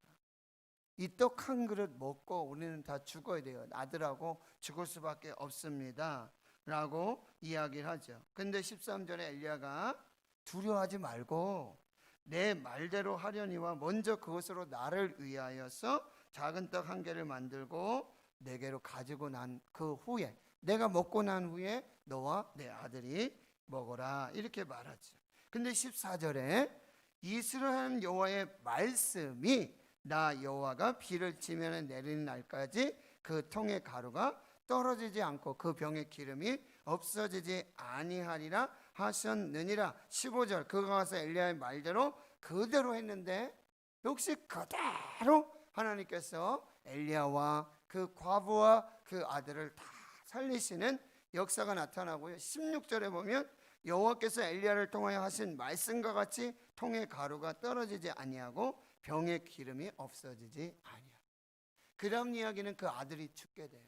이 떡 한 그릇 먹고 우리는 다 죽어야 돼요. 아들하고 죽을 수밖에 없습니다 라고 이야기를 하죠. 근데 13절에 엘리야가 두려워하지 말고 내 말 말대로 하려니와 먼저 그것으로 나를 위하여서 작은 떡 한 개를 만들고 내게로 가지고 난 그 후에, 내가 먹고 난 후에 너와 내 아들이 먹어라, 이렇게 말하죠. 근데 14절에 이스라엘 여호와의 말씀이 나 여호와가 비를 지면에 내리는 날까지 그 통의 가루가 떨어지지 않고 그 병의 기름이 없어지지 아니하리라 하셨느니라. 15절, 그가 가서 엘리야의 말대로 그대로 했는데 역시 그대로 하나님께서 엘리야와 그 과부와 그 아들을 다 살리시는 역사가 나타나고요. 16절에 보면 여호와께서 엘리야를 통하여 하신 말씀과 같이 통의 가루가 떨어지지 아니하고 병의 기름이 없어지지 아니하고. 그 다음 이야기는 그 아들이 죽게 돼요.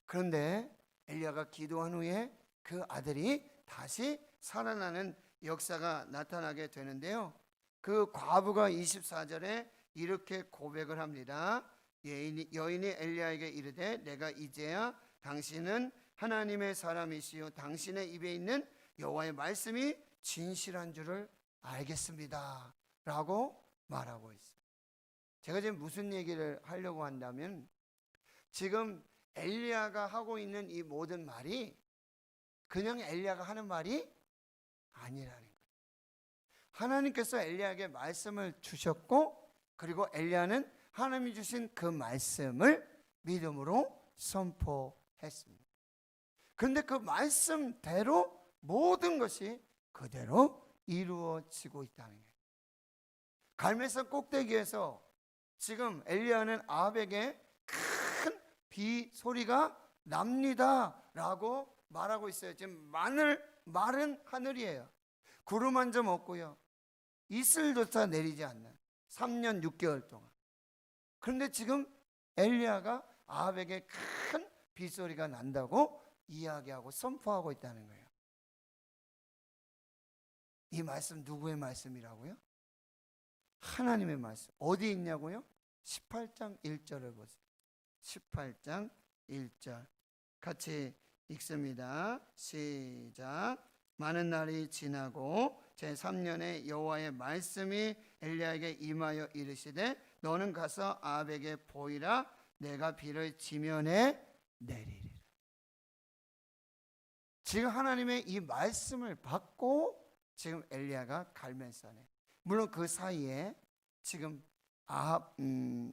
그런데 엘리야가 기도한 후에 그 아들이 다시 살아나는 역사가 나타나게 되는데요. 그 과부가 24절에 이렇게 고백을 합니다. 여인이 엘리야에게 이르되 내가 이제야 당신은 하나님의 사람이시요 당신의 입에 있는 여호와의 말씀이 진실한 줄을 알겠습니다 라고 말하고 있어요. 제가 지금 무슨 얘기를 하려고 한다면, 지금 엘리야가 하고 있는 이 모든 말이 그냥 엘리야가 하는 말이 아니라는 거예요. 하나님께서 엘리야에게 말씀을 주셨고, 그리고 엘리야는 하나님이 주신 그 말씀을 믿음으로 선포했습니다. 그런데 그 말씀대로 모든 것이 그대로 이루어지고 있다는 거예요. 갈멜산 꼭대기에서 지금 엘리야는 아합에게 큰 비 소리가 납니다 라고 말하고 있어요. 지금 마른 하늘이에요. 구름 한 점 없고요, 이슬조차 내리지 않는 3년 6개월 동안. 그런데 지금 엘리야가 아합에게 큰 빗소리가 난다고 이야기하고 선포하고 있다는 거예요. 이 말씀 누구의 말씀이라고요? 하나님의 말씀. 어디 있냐고요? 18장 1절을 보세요. 18장 1절 같이 읽습니다. 시작. 많은 날이 지나고 제3년에 여호와의 말씀이 엘리야에게 임하여 이르시되 너는 가서 아합에게 보이라. 내가 비를 지면에 내리리라. 지금 하나님의 이 말씀을 받고 지금 엘리야가 갈멜산에, 물론 그 사이에 지금 아합의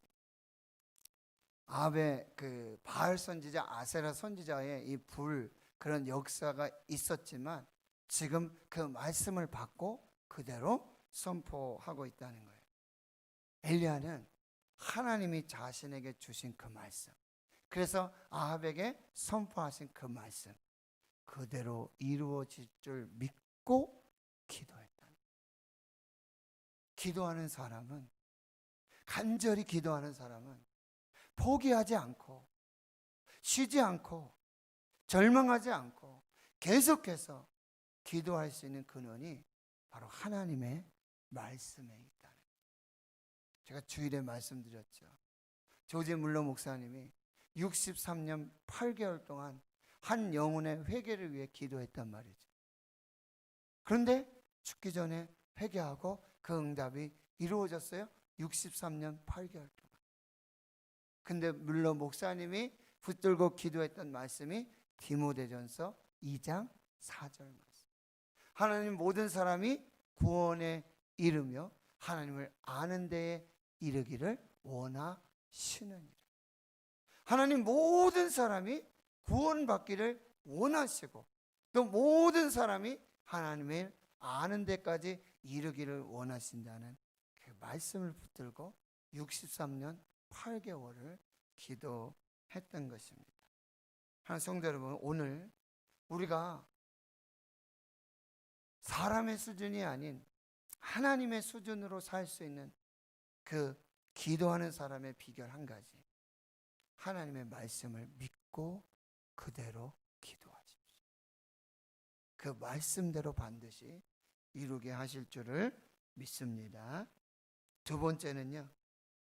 그 바알 선지자, 아세라 선지자의 이 그런 역사가 있었지만 지금 그 말씀을 받고 그대로 선포하고 있다는 거예요. 엘리야는 하나님이 자신에게 주신 그 말씀, 그래서 아합에게 선포하신 그 말씀 그대로 이루어질 줄 믿고 기도했다는 거예요. 기도하는 사람은, 간절히 기도하는 사람은 포기하지 않고 쉬지 않고 절망하지 않고 계속해서 기도할 수 있는 근원이 바로 하나님의 말씀에 있다는 거예요. 제가 주일에 말씀드렸죠. 조지 물러 목사님이 63년 8개월 동안 한 영혼의 회개를 위해 기도했단 말이죠. 그런데 죽기 전에 회개하고 그 응답이 이루어졌어요. 63년 8개월 동안. 근데 물론 목사님이 붙들고 기도했던 말씀이 디모데전서 2장 4절 말씀. 하나님 모든 사람이 구원에 이르며 하나님을 아는 데에 이르기를 원하시느니라. 하나님 모든 사람이 구원받기를 원하시고 또 모든 사람이 하나님을 아는 데까지 이르기를 원하신다는 그 말씀을 붙들고 63년 8개월을 기도했던 것입니다. 하나님 성도 여러분, 오늘 우리가 사람의 수준이 아닌 하나님의 수준으로 살 수 있는 그 기도하는 사람의 비결 한 가지, 하나님의 말씀을 믿고 그대로 기도하십시오. 그 말씀대로 반드시 이루게 하실 줄을 믿습니다. 두 번째는요,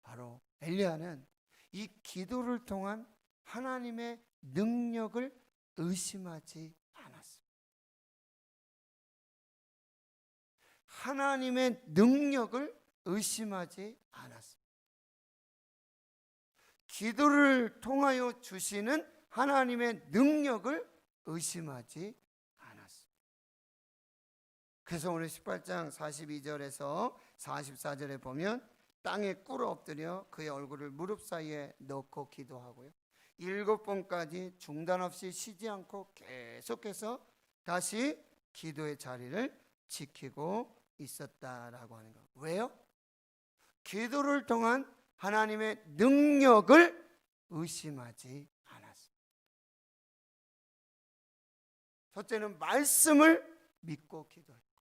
바로 엘리야는 이 기도를 통한 하나님의 능력을 의심하지 않았습니다. 하나님의 능력을 의심하지 않았습니다. 기도를 통하여 주시는 하나님의 능력을 의심하지 않았습니다. 그래서 오늘 18장 42절에서 44절에 보면 땅에 꿇어 엎드려 그의 얼굴을 무릎 사이에 넣고 기도하고요, 7번까지 중단 없이 쉬지 않고 계속해서 다시 기도의 자리를 지키고 있었다라고 하는 것. 왜요? 기도를 통한 하나님의 능력을 의심하지 않았습니다. 첫째는 말씀을 믿고 기도했고,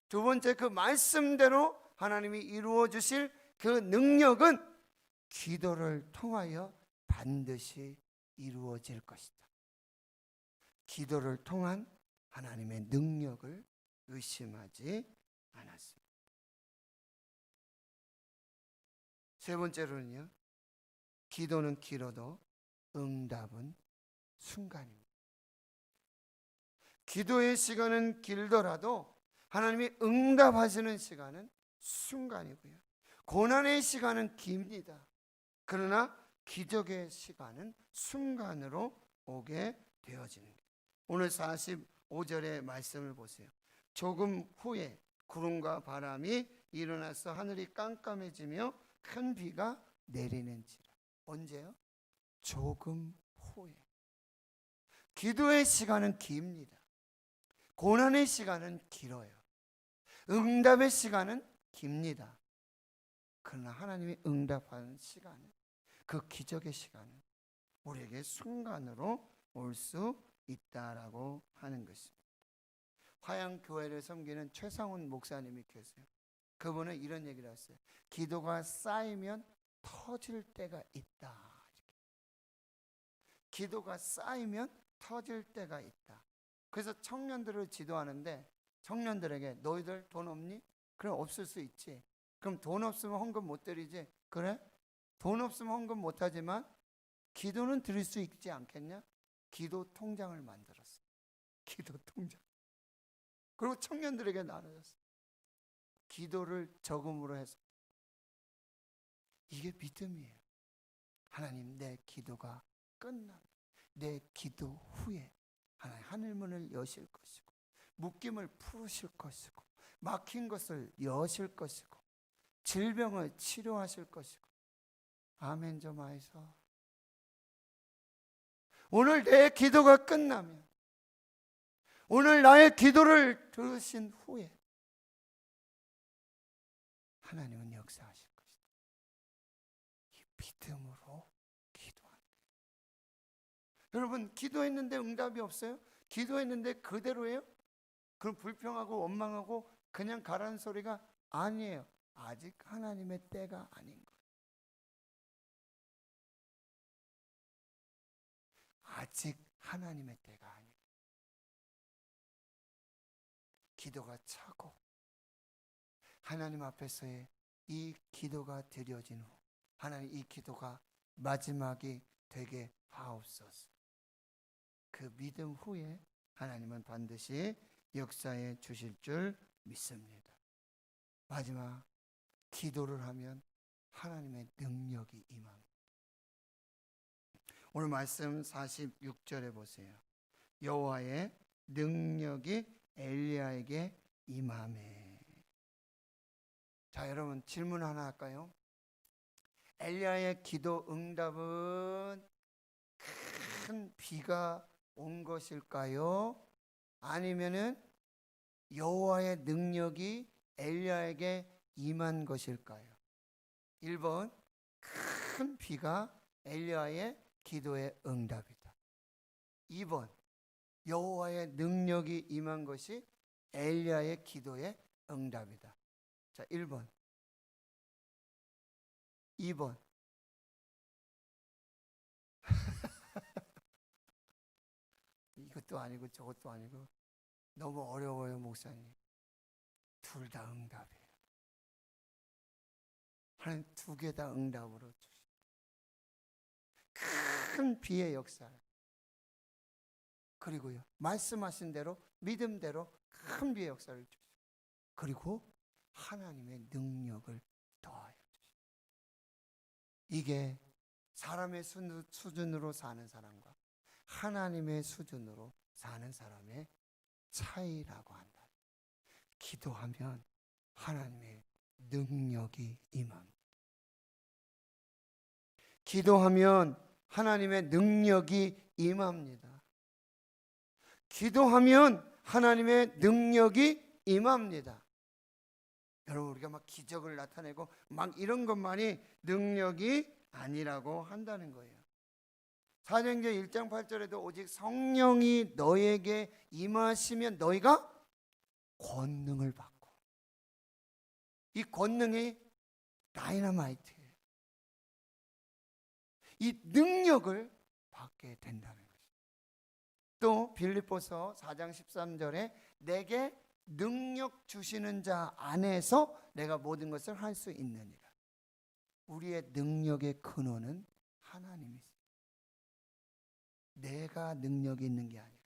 두 번째 그 말씀대로 하나님이 이루어 주실 그 능력은 기도를 통하여 반드시 이루어질 것이다. 기도를 통한 하나님의 능력을 의심하지 않았습니다. 세 번째로는요, 기도는 길어도 응답은 순간입니다. 기도의 시간은 길더라도 하나님이 응답하시는 시간은 순간이고요, 고난의 시간은 깁니다. 그러나 기적의 시간은 순간으로 오게 되어지는 거예요. 오늘 45절의 말씀을 보세요. 조금 후에 구름과 바람이 일어나서 하늘이 깜깜해지며 큰 비가 내리는지라. 언제요? 조금 후에. 기도의 시간은 깁니다. 고난의 시간은 길어요. 응답의 시간은 깁니다. 그러나 하나님이 응답하는 시간은, 그 기적의 시간은 우리에게 순간으로 올 수 있다라고 하는 것입니다. 화양교회를 섬기는 최상훈 목사님이 계세요. 그분은 이런 얘기를 했어요. 기도가 쌓이면 터질 때가 있다. 기도가 쌓이면 터질 때가 있다. 그래서 청년들을 지도하는데 청년들에게 너희들 돈 없니? 그럼 없을 수 있지. 그럼 돈 없으면 헌금 못 드리지. 그래? 돈 없으면 헌금 못 하지만 기도는 드릴 수 있지 않겠냐? 기도 통장을 만들었어. 기도 통장. 그리고 청년들에게 나눠줬어. 기도를 저금으로 해서. 이게 믿음이에요. 하나님, 내 기도가 끝나면, 내 기도 후에 하나님 하늘문을 여실 것이고, 묶임을 풀으실 것이고, 막힌 것을 여실 것이고, 질병을 치료하실 것이고. 아멘 좀 하이소. 오늘 내 기도가 끝나면, 오늘 나의 기도를 들으신 후에 하나님은 역사하실 것이다. 이 믿음으로 기도하는 거예요. 여러분, 기도했는데 응답이 없어요? 기도했는데 그대로예요? 그럼 불평하고 원망하고 그냥 가라는 소리가 아니에요. 아직 하나님의 때가 아닌 거예요. 아직 하나님의 때가 아니에요. 기도가 차고 하나님 앞에서의 이 기도가 드려진 후, 하나님, 이 기도가 마지막이 되게 하옵소서. 그 믿음 후에 하나님은 반드시 역사해 주실 줄 믿습니다. 마지막, 기도를 하면 하나님의 능력이 임합니다. 오늘 말씀 46절에 보세요. 여호와의 능력이 엘리야에게 임하매. 자, 여러분, 질문 하나 할까요? 엘리야의 기도 응답은 큰 비가 온 것일까요? 아니면은 여호와의 능력이 엘리야에게 임한 것일까요? 1번, 큰 비가 엘리야의 기도의 응답이다. 2번, 여호와의 능력이 임한 것이 엘리야의 기도의 응답이다. 자, 1번, 2번. 이것도 아니고 저것도 아니고 너무 어려워요, 목사님. 둘 다 응답이에요. 하나님 두 개 다 응답으로 주시고, 큰 비의 역사, 그리고요 말씀하신 대로 믿음대로 큰 비의 역사를 주시고, 그리고 하나님의 능력을 더하여 주십니다. 이게 사람의 수준으로 사는 사람과 하나님의 수준으로 사는 사람의 차이라고 한다. 기도하면 하나님의 능력이 임합니다. 기도하면 하나님의 능력이 임합니다. 기도하면 하나님의 능력이 임합니다. 여러분, 우리가 막 기적을 나타내고 막 이런 것만이 능력이 아니라고 한다는 거예요. 사도행전 1장 8절에도 오직 성령이 너에게 임하시면 너희가 권능을 받고, 이 권능이 다이너마이트예요. 이 능력을 받게 된다는 거죠. 또 빌립보서 4장 13절에 내게 능력 주시는 자 안에서 내가 모든 것을 할 수 있느니라. 우리의 능력의 근원은 하나님이세요. 내가 능력이 있는 게 아니라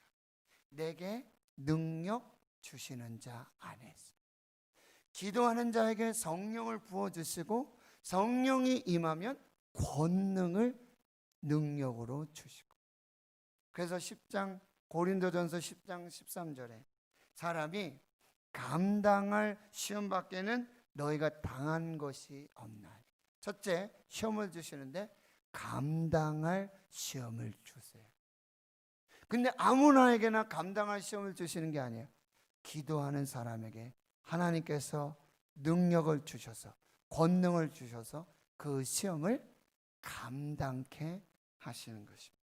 내게 능력 주시는 자 안에서. 기도하는 자에게 성령을 부어주시고 성령이 임하면 권능을 능력으로 주시고. 그래서 고린도전서 10장 13절에 사람이 감당할 시험 밖에는 너희가 당한 것이 없나니. 첫째, 시험을 주시는데 감당할 시험을 주세요. 근데 아무나에게나 감당할 시험을 주시는 게 아니에요. 기도하는 사람에게 하나님께서 능력을 주셔서, 권능을 주셔서 그 시험을 감당케 하시는 것입니다.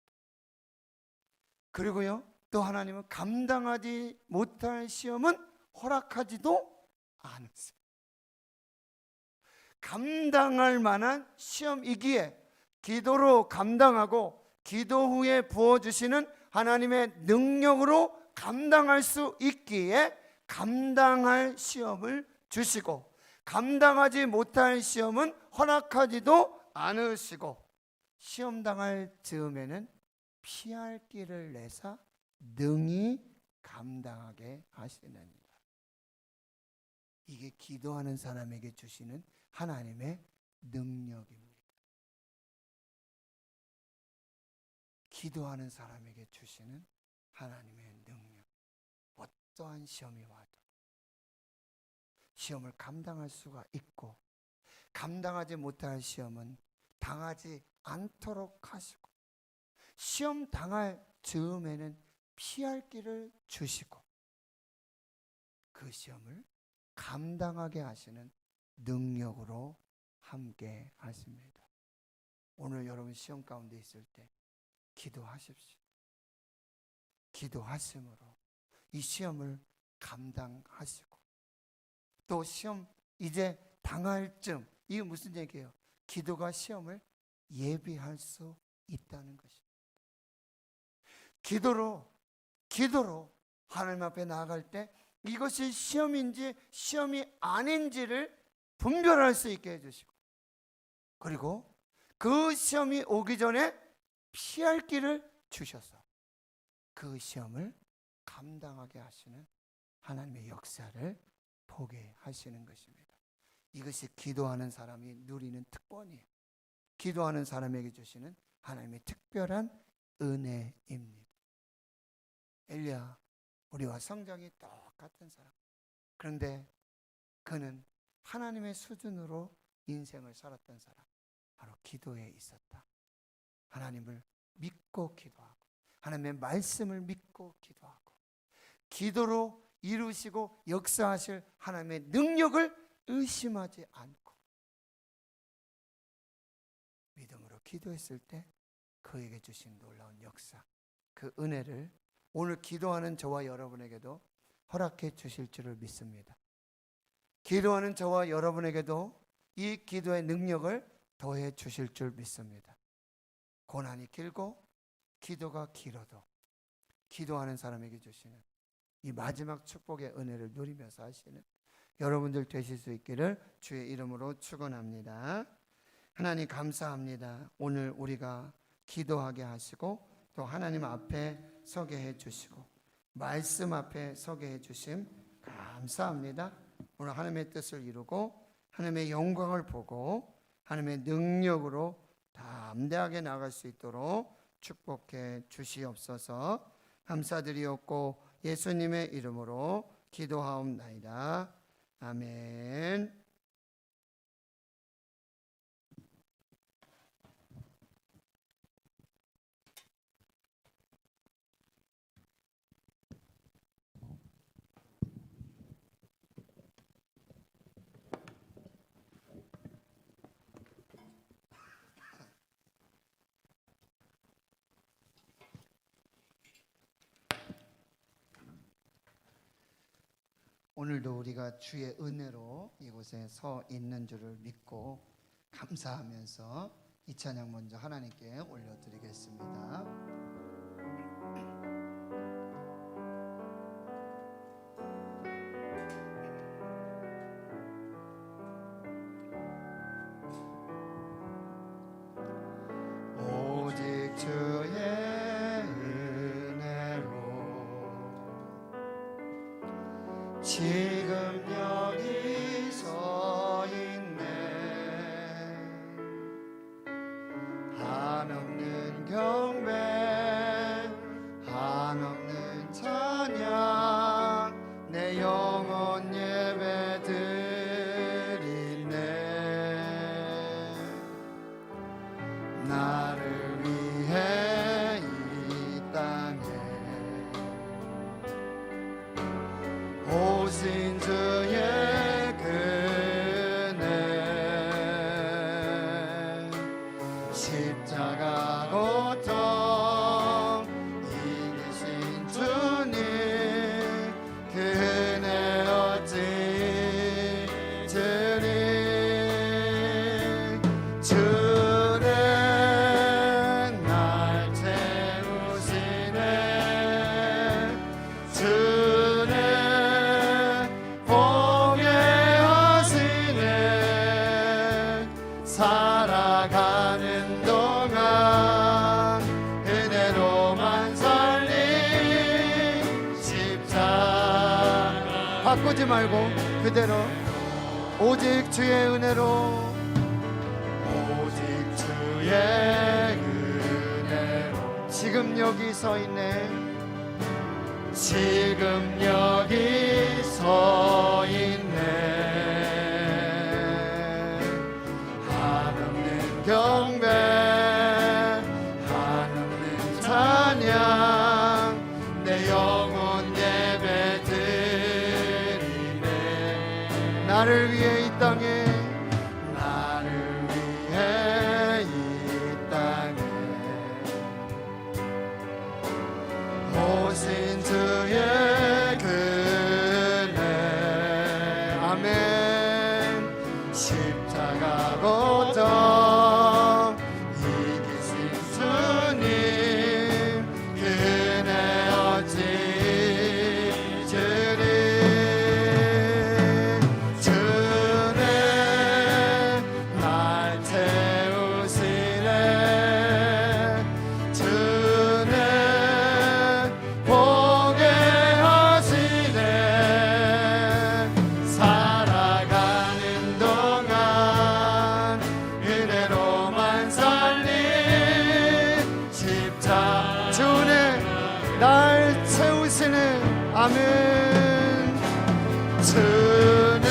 그리고요, 또 하나님은 감당하지 못할 시험은 허락하지도 않으세요. 감당할 만한 시험이기에 기도로 감당하고 기도 후에 부어주시는 하나님의 능력으로 감당할 수 있기에 감당할 시험을 주시고, 감당하지 못할 시험은 허락하지도 않으시고, 시험당할 즈음에는 피할 길을 내사 능히 감당하게 하시느니라. 이게 기도하는 사람에게 주시는 하나님의 능력입니다. 기도하는 사람에게 주시는 하나님의 능력. 어떠한 시험이 와도 시험을 감당할 수가 있고, 감당하지 못할 시험은 당하지 않도록 하시고, 시험 당할 즈음에는 피할 길을 주시고, 그 시험을 감당하게 하시는 능력으로 함께 하십니다. 오늘 여러분 시험 가운데 있을 때 기도하십시오. 기도하심으로 이 시험을 감당하시고, 또 시험 이제 당할 쯤, 이게 무슨 얘기예요? 기도가 시험을 예비할 수 있다는 것입니다. 기도로 하나님 앞에 나아갈 때 이것이 시험인지 시험이 아닌지를 분별할 수 있게 해주시고, 그리고 그 시험이 오기 전에 피할 길을 주셔서 그 시험을 감당하게 하시는 하나님의 역사를 보게 하시는 것입니다. 이것이 기도하는 사람이 누리는 특권이에요. 기도하는 사람에게 주시는 하나님의 특별한 은혜입니다. 엘리야, 우리와 성정이 똑같은 사람. 그런데 그는 하나님의 수준으로 인생을 살았던 사람, 바로 기도에 있었다. 하나님을 믿고 기도하고, 하나님의 말씀을 믿고 기도하고, 기도로 이루시고 역사하실 하나님의 능력을 의심하지 않고 믿음으로 기도했을 때 그에게 주신 놀라운 역사, 그 은혜를 오늘 기도하는 저와 여러분에게도 허락해 주실 줄을 믿습니다. 기도하는 저와 여러분에게도 이 기도의 능력을 더해 주실 줄 믿습니다. 고난이 길고 기도가 길어도 기도하는 사람에게 주시는 이 마지막 축복의 은혜를 누리면서 하시는 여러분들 되실 수 있기를 주의 이름으로 축원합니다. 하나님 감사합니다. 오늘 우리가 기도하게 하시고 또 하나님 앞에 서게 해주시고 말씀 앞에 서게 해주심 감사합니다. 오늘 하나님의 뜻을 이루고 하나님의 영광을 보고 하나님의 능력으로 담대하게 나갈 수 있도록 축복해 주시옵소서. 감사드리옵고 예수님의 이름으로 기도하옵나이다. 아멘. 오늘도 우리가 주의 은혜로 이곳에 서 있는 줄을 믿고 감사하면서 이 찬양 먼저 하나님께 올려드리겠습니다. 오직 주의 지금 여기 서 있네. 한없는 경배 한없는 찬양 내 영혼 예배 드리네. 나를 위해 이 땅에 오신 주의 그네 십자가 고통 이기신 주님 그 은혜 어찌 잊으리. 주는 날 채우시네. 주는 살아가는 동안 은혜로만 살리 십자가 바꾸지 말고 그대로 오직 주의 은혜로 오직 주의 은혜로 지금 여기 서 있네. 지금 여기 서 있네. 경배 한없는 찬양 내 영혼 예배 드리네. 나를 위해 이 땅에 나를 위해 이 땅에 오신 주의 그네. 아멘. 십자가 고통 날 채우시는 아멘. 주는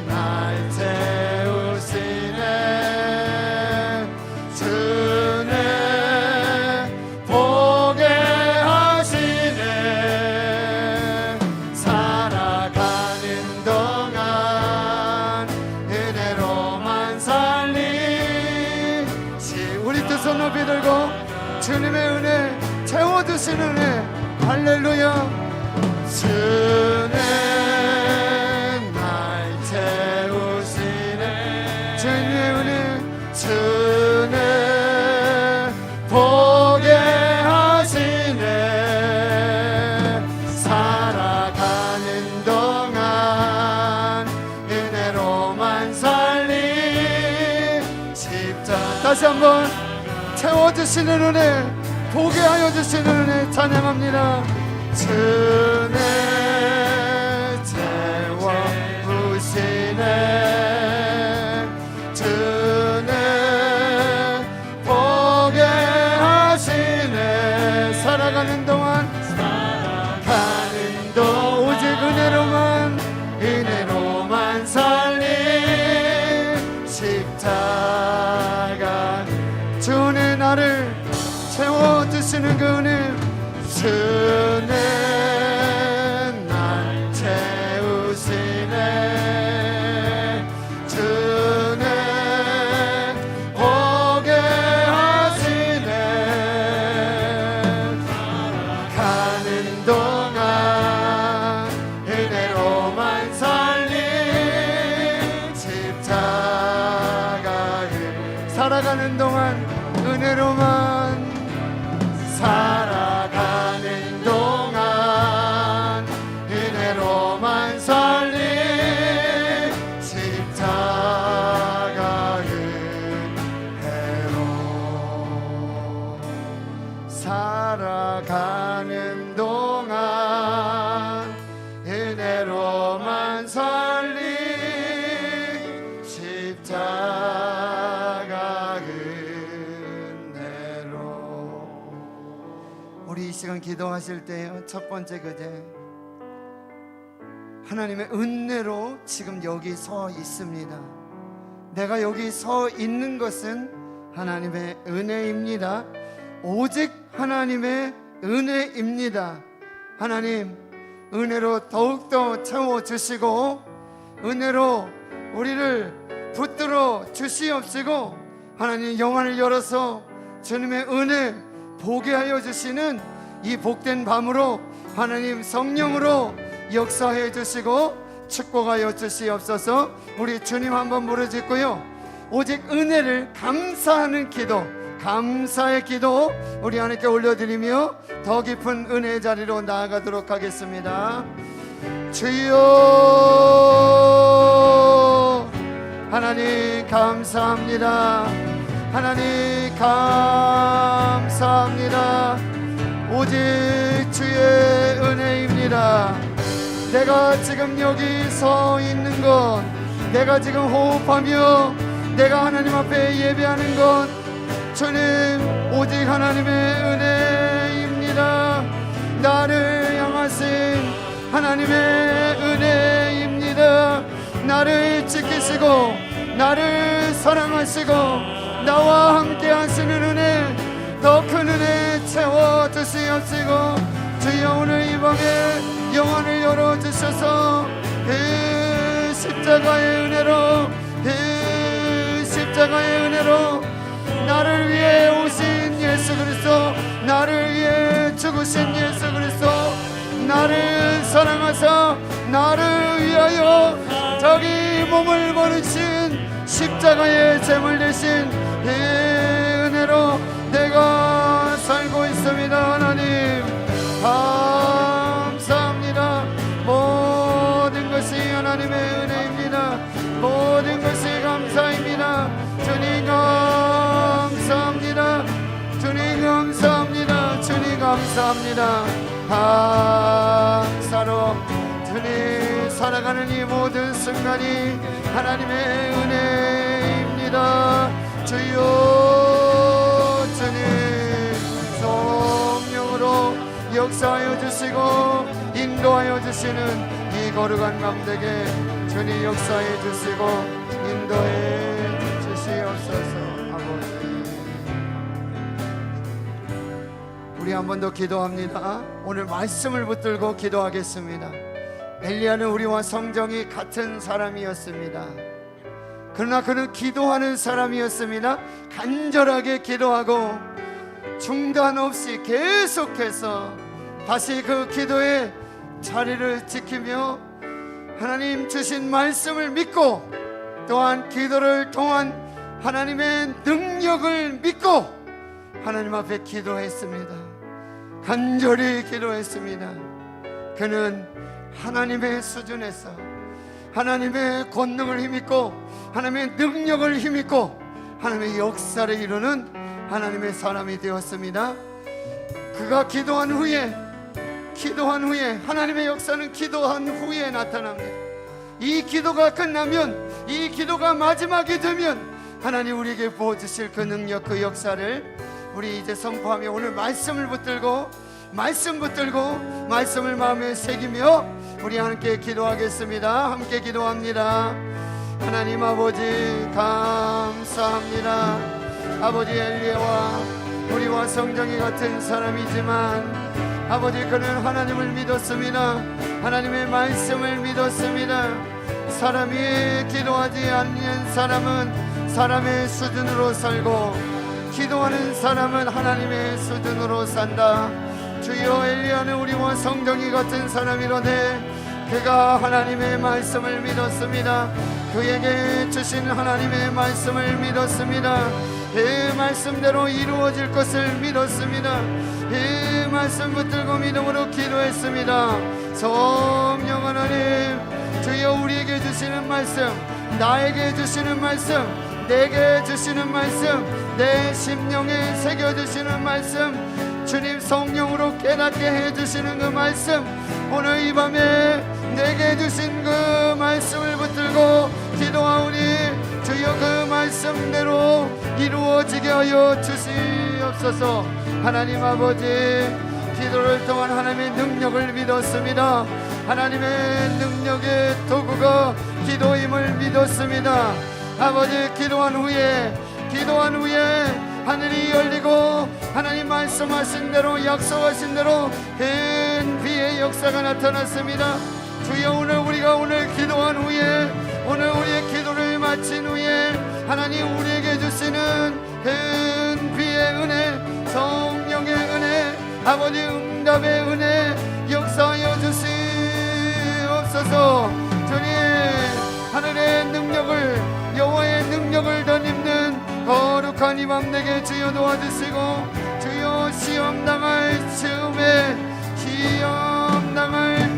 날 채우시네. 주는 보게 하시네. 살아가는 동안 은혜로만 살리시. 우리 두 손 높이 들고 주님의 은혜 채워주시는 은혜 할렐루야. 주는 날 채우시네. 주님의 은혜 주는 보게 하시네. 살아가는 동안 은혜로만 살리 십자가. 다시 한번 채워주시는 은혜 보게 하여 주시는 은혜 찬양합니다. 주는 채워 주는 보게 하시네. 살아가는 동안 오직 은혜로만 살리 십자가 주는 나를 채워주시는 그 은혜 주는 날 채우시네. 주는 보게 하시네. 가는 동안 은혜로만 살리 십자가 살아가는 동안 은혜로만 살아가는 동안 은혜로만 살리 십자가 은혜로 살아가는 동안 은혜로만 살리 십자가 은혜로. 우리 이 시간 기도하실 때요, 첫 번째 그제 하나님의 은혜로 지금 여기 서 있습니다. 내가 여기 서 있는 것은 하나님의 은혜입니다. 오직 하나님의 은혜입니다. 하나님 은혜로 더욱더 채워주시고 은혜로 우리를 붙들어 주시옵시고 하나님 영안을 열어서 주님의 은혜 보게 하여 주시는 이 복된 밤으로 하나님 성령으로 역사해 주시고 축복하여 주시옵소서. 우리 주님 한번 부르짖고요, 오직 은혜를 감사하는 기도, 감사의 기도 우리 하나님께 올려드리며 더 깊은 은혜의 자리로 나아가도록 하겠습니다. 주여 하나님 감사합니다. 하나님 감사합니다. 오직 주의 은혜입니다. 내가 지금 여기 서 있는 것, 내가 지금 호흡하며 내가 하나님 앞에 예배하는 것, 주님 오직 하나님의 은혜입니다. 나를 향하신 하나님의 은혜입니다. 나를 지키시고 나를 사랑하시고 나와 함께 하시는 은혜, 더 큰 은혜 채워주시옵시고 주여 오늘 이 밤에 영혼을 열어주셔서 그 십자가의 은혜로, 그 십자가의 은혜로 나를 위해 오신 예수 그리스도, 나를 위해 죽으신 예수 그리스도, 나를 사랑하사 나를 위하여 자기 몸을 버리신 십자가의 제물 대신 그 은혜로 내가 살고 있습니다. 하나님 감사합니다. 모든 것이 하나님의 은혜입니다. 모든 것이 감사입니다. 주님 감사합니다. 주님 감사합니다. 주님 감사합니다. 감사로 주님 살아가는 이 모든 순간이 하나님의 은혜입니다. 주여 주님 성령으로 역사하여 주시고 인도하여 주시는 이 거룩한 밤되게 주님 역사해 주시고 인도해 주시옵소서. 아버지, 우리 한 번 더 기도합니다. 오늘 말씀을 붙들고 기도하겠습니다. 엘리야는 우리와 성정이 같은 사람이었습니다. 그러나 그는 기도하는 사람이었습니다. 간절하게 기도하고 중단 없이 계속해서 다시 그 기도의 자리를 지키며 하나님 주신 말씀을 믿고 또한 기도를 통한 하나님의 능력을 믿고 하나님 앞에 기도했습니다. 간절히 기도했습니다. 그는 하나님의 수준에서 하나님의 권능을 힘입고 하나님의 능력을 힘입고 하나님의 역사를 이루는 하나님의 사람이 되었습니다. 그가 기도한 후에 하나님의 역사는 기도한 후에 나타납니다. 이 기도가 끝나면, 이 기도가 마지막이 되면 하나님 우리에게 부어주실 그 능력, 그 역사를 우리 이제 선포하며 오늘 말씀을 붙들고 말씀을 마음에 새기며 우리 함께 기도하겠습니다. 함께 기도합니다. 하나님 아버지 감사합니다. 아버지 엘리야와 우리와 성정이 같은 사람이지만 아버지 그는 하나님을 믿었습니다. 하나님의 말씀을 믿었습니다. 사람이 기도하지 않는 사람은 사람의 수준으로 살고 기도하는 사람은 하나님의 수준으로 산다. 주여 엘리야는 우리와 성정이 같은 사람이로되 그가 하나님의 말씀을 믿었습니다. 그에게 주신 하나님의 말씀을 믿었습니다. 그 말씀대로 이루어질 것을 믿었습니다. 그 말씀 붙들고 믿음으로 기도했습니다. 성령 하나님, 주여 우리에게 주시는 말씀, 나에게 주시는 말씀, 내게 주시는 말씀, 내 심령에 새겨주시는 말씀, 주님 성령으로 깨닫게 해주시는 그 말씀, 오늘 이 밤에 내게 주신 그 말씀을 붙들고 기도하오니 주여 그 말씀대로 이루어지게 하여 주시옵소서. 하나님 아버지, 기도를 통한 하나님의 능력을 믿었습니다. 하나님의 능력의 도구가 기도임을 믿었습니다. 아버지, 기도한 후에 하늘이 열리고 하나님 말씀하신 대로, 약속하신 대로 큰 비의 역사가 나타났습니다. 주여 우리가 기도한 후에, 오늘 우리의 기도를 마친 후에 하나님 우리에게 주시는 큰 비의 은혜, 성령의 은혜, 아버지 응답의 은혜 역사하여 주시옵소서. 주님 하늘의 능력을, 여호와의 능력을 덧입는 거룩한 이 밤 내게 주여 도와주시고, 주여 시험당할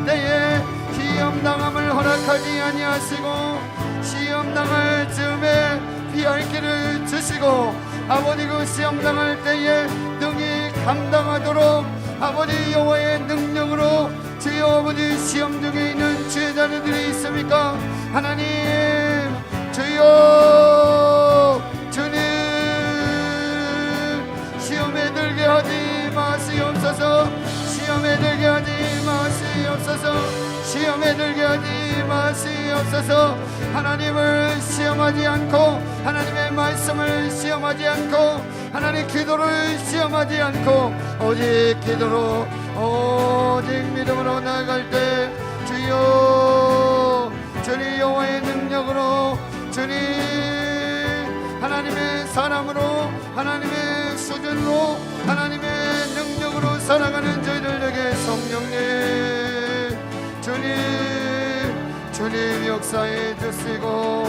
때에 시험당함을 허락하지 아니하시고 시험당할 즈음에 피할 길을 주시고, 아버지 그 시험당할 때에 능히 감당하도록 아버지 여호와의 능력으로 주여 아버지 시험 중에 있는 제자들이 있습니까? 하나님 주여, 주님 시험에 들게 하지 마시옵소서. 시험에 들게 하지 마시옵소서. 시험에 들게 하지 마시옵소서. 하나님을 시험하지 않고, 하나님의 말씀을 시험하지 않고, 하나님 기도를 시험하지 않고 오직 기도로, 오직 믿음으로 나아갈 때 주여, 주님 여호와의 능력으로, 주님 하나님의 사람으로, 하나님의 수준으로, 하나님의 능력으로 살아가는 저희들에게 성령님, 주님 역사해 주시고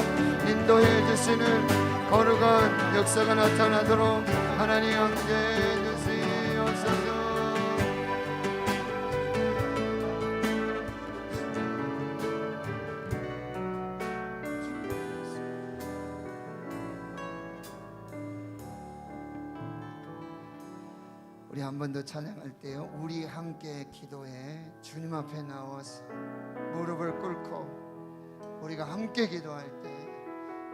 인도해 주시는 거룩한 역사가 나타나도록 하나님 함께해 주시옵소서. 우리 한 번 더 찬양할 때요, 우리 함께 기도해 주님 앞에 나와서 무릎을 꿇고 우리가 함께 기도할 때,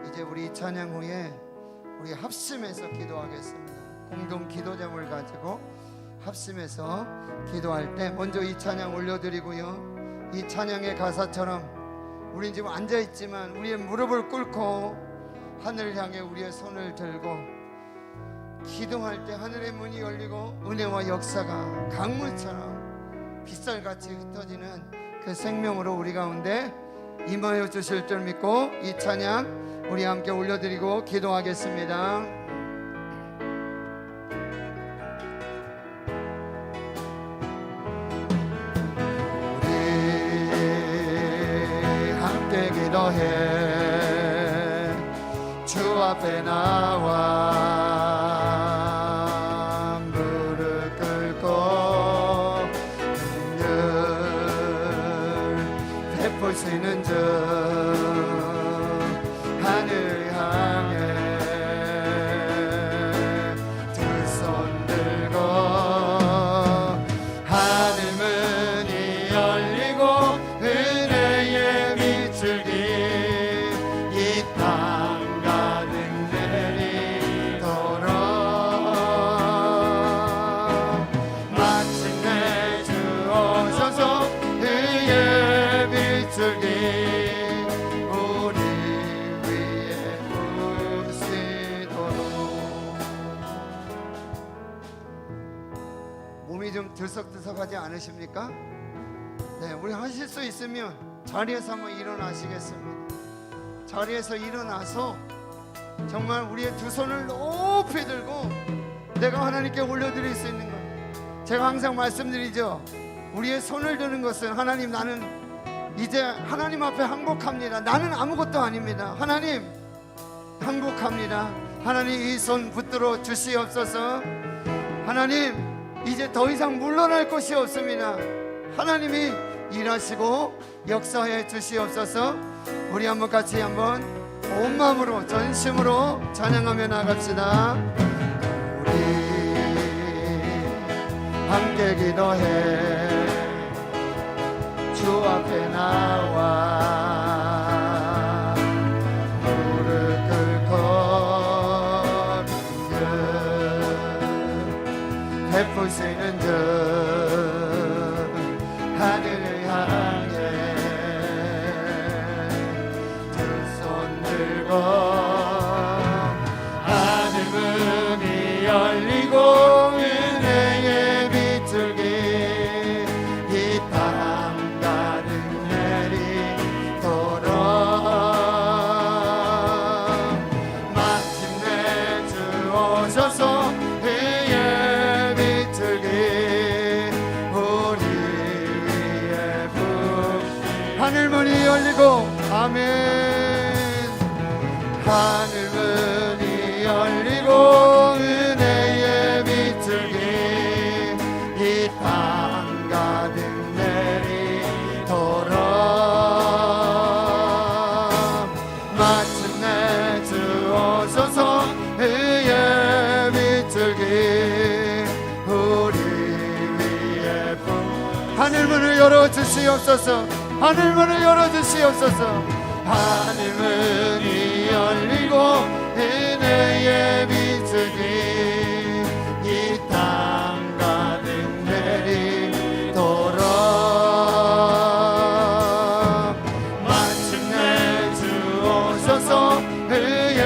이제 우리 찬양 후에 우리 합심해서 기도하겠습니다. 공동 기도점을 가지고 합심해서 기도할 때 먼저 이 찬양 올려드리고요, 이 찬양의 가사처럼 우린 지금 앉아있지만 우리의 무릎을 꿇고 하늘을 향해 우리의 손을 들고 기도할 때 하늘의 문이 열리고 은혜와 역사가 강물처럼 빗살같이 흩어지는 그 생명으로 우리 가운데 임하여 주실 줄 믿고 이 찬양 우리 함께 올려드리고 기도하겠습니다. 우리 함께 기도해 주 앞에 나와 무릎 꿇고 능력 베푸시는 주 하늘 향해 두 손 들고 하늘 문이 열리고 은혜의 빛을 좀 들썩들썩하지 않으십니까? 네, 우리 하실 수 있으면 자리에서 한번 일어나시겠습니다. 자리에서 일어나서 정말 우리의 두 손을 높이 들고 내가 하나님께 올려드릴 수 있는 것, 제가 항상 말씀드리죠. 우리의 손을 드는 것은 하나님, 나는 이제 하나님 앞에 항복합니다. 나는 아무것도 아닙니다. 하나님 항복합니다. 하나님 이 손 붙들어 주시옵소서. 하나님 이제 더 이상 물러날 것이 없습니다. 하나님이 일하시고 역사해 주시옵소서. 우리 한번 같이 한번 온 마음으로 전심으로 찬양하며 나갑시다. 우리 함께 기도해 주 앞에 나와 무릎 꿇고 베푸시는 주 하늘을 향해 두 손 들고 하늘 문이 열리고 은혜의 비둘기 이 땅 가득 내리도록 마침내 주 오셔서 그의 비둘기 우리 위에 하늘 문이 열리고 아멘. 하늘 문이 열리고 은혜의 비둘기 이 땅 가득 내리도록 마침내 주 오셔서 그의 비둘기 우리 위에 하늘 문을 열어 주시옵소서. 하늘 문을 열어 주시옵소서. 하늘 문이 열리고 은혜의 비둘기 이 땅 가득 내리도록 마침내 주 오셔서 그의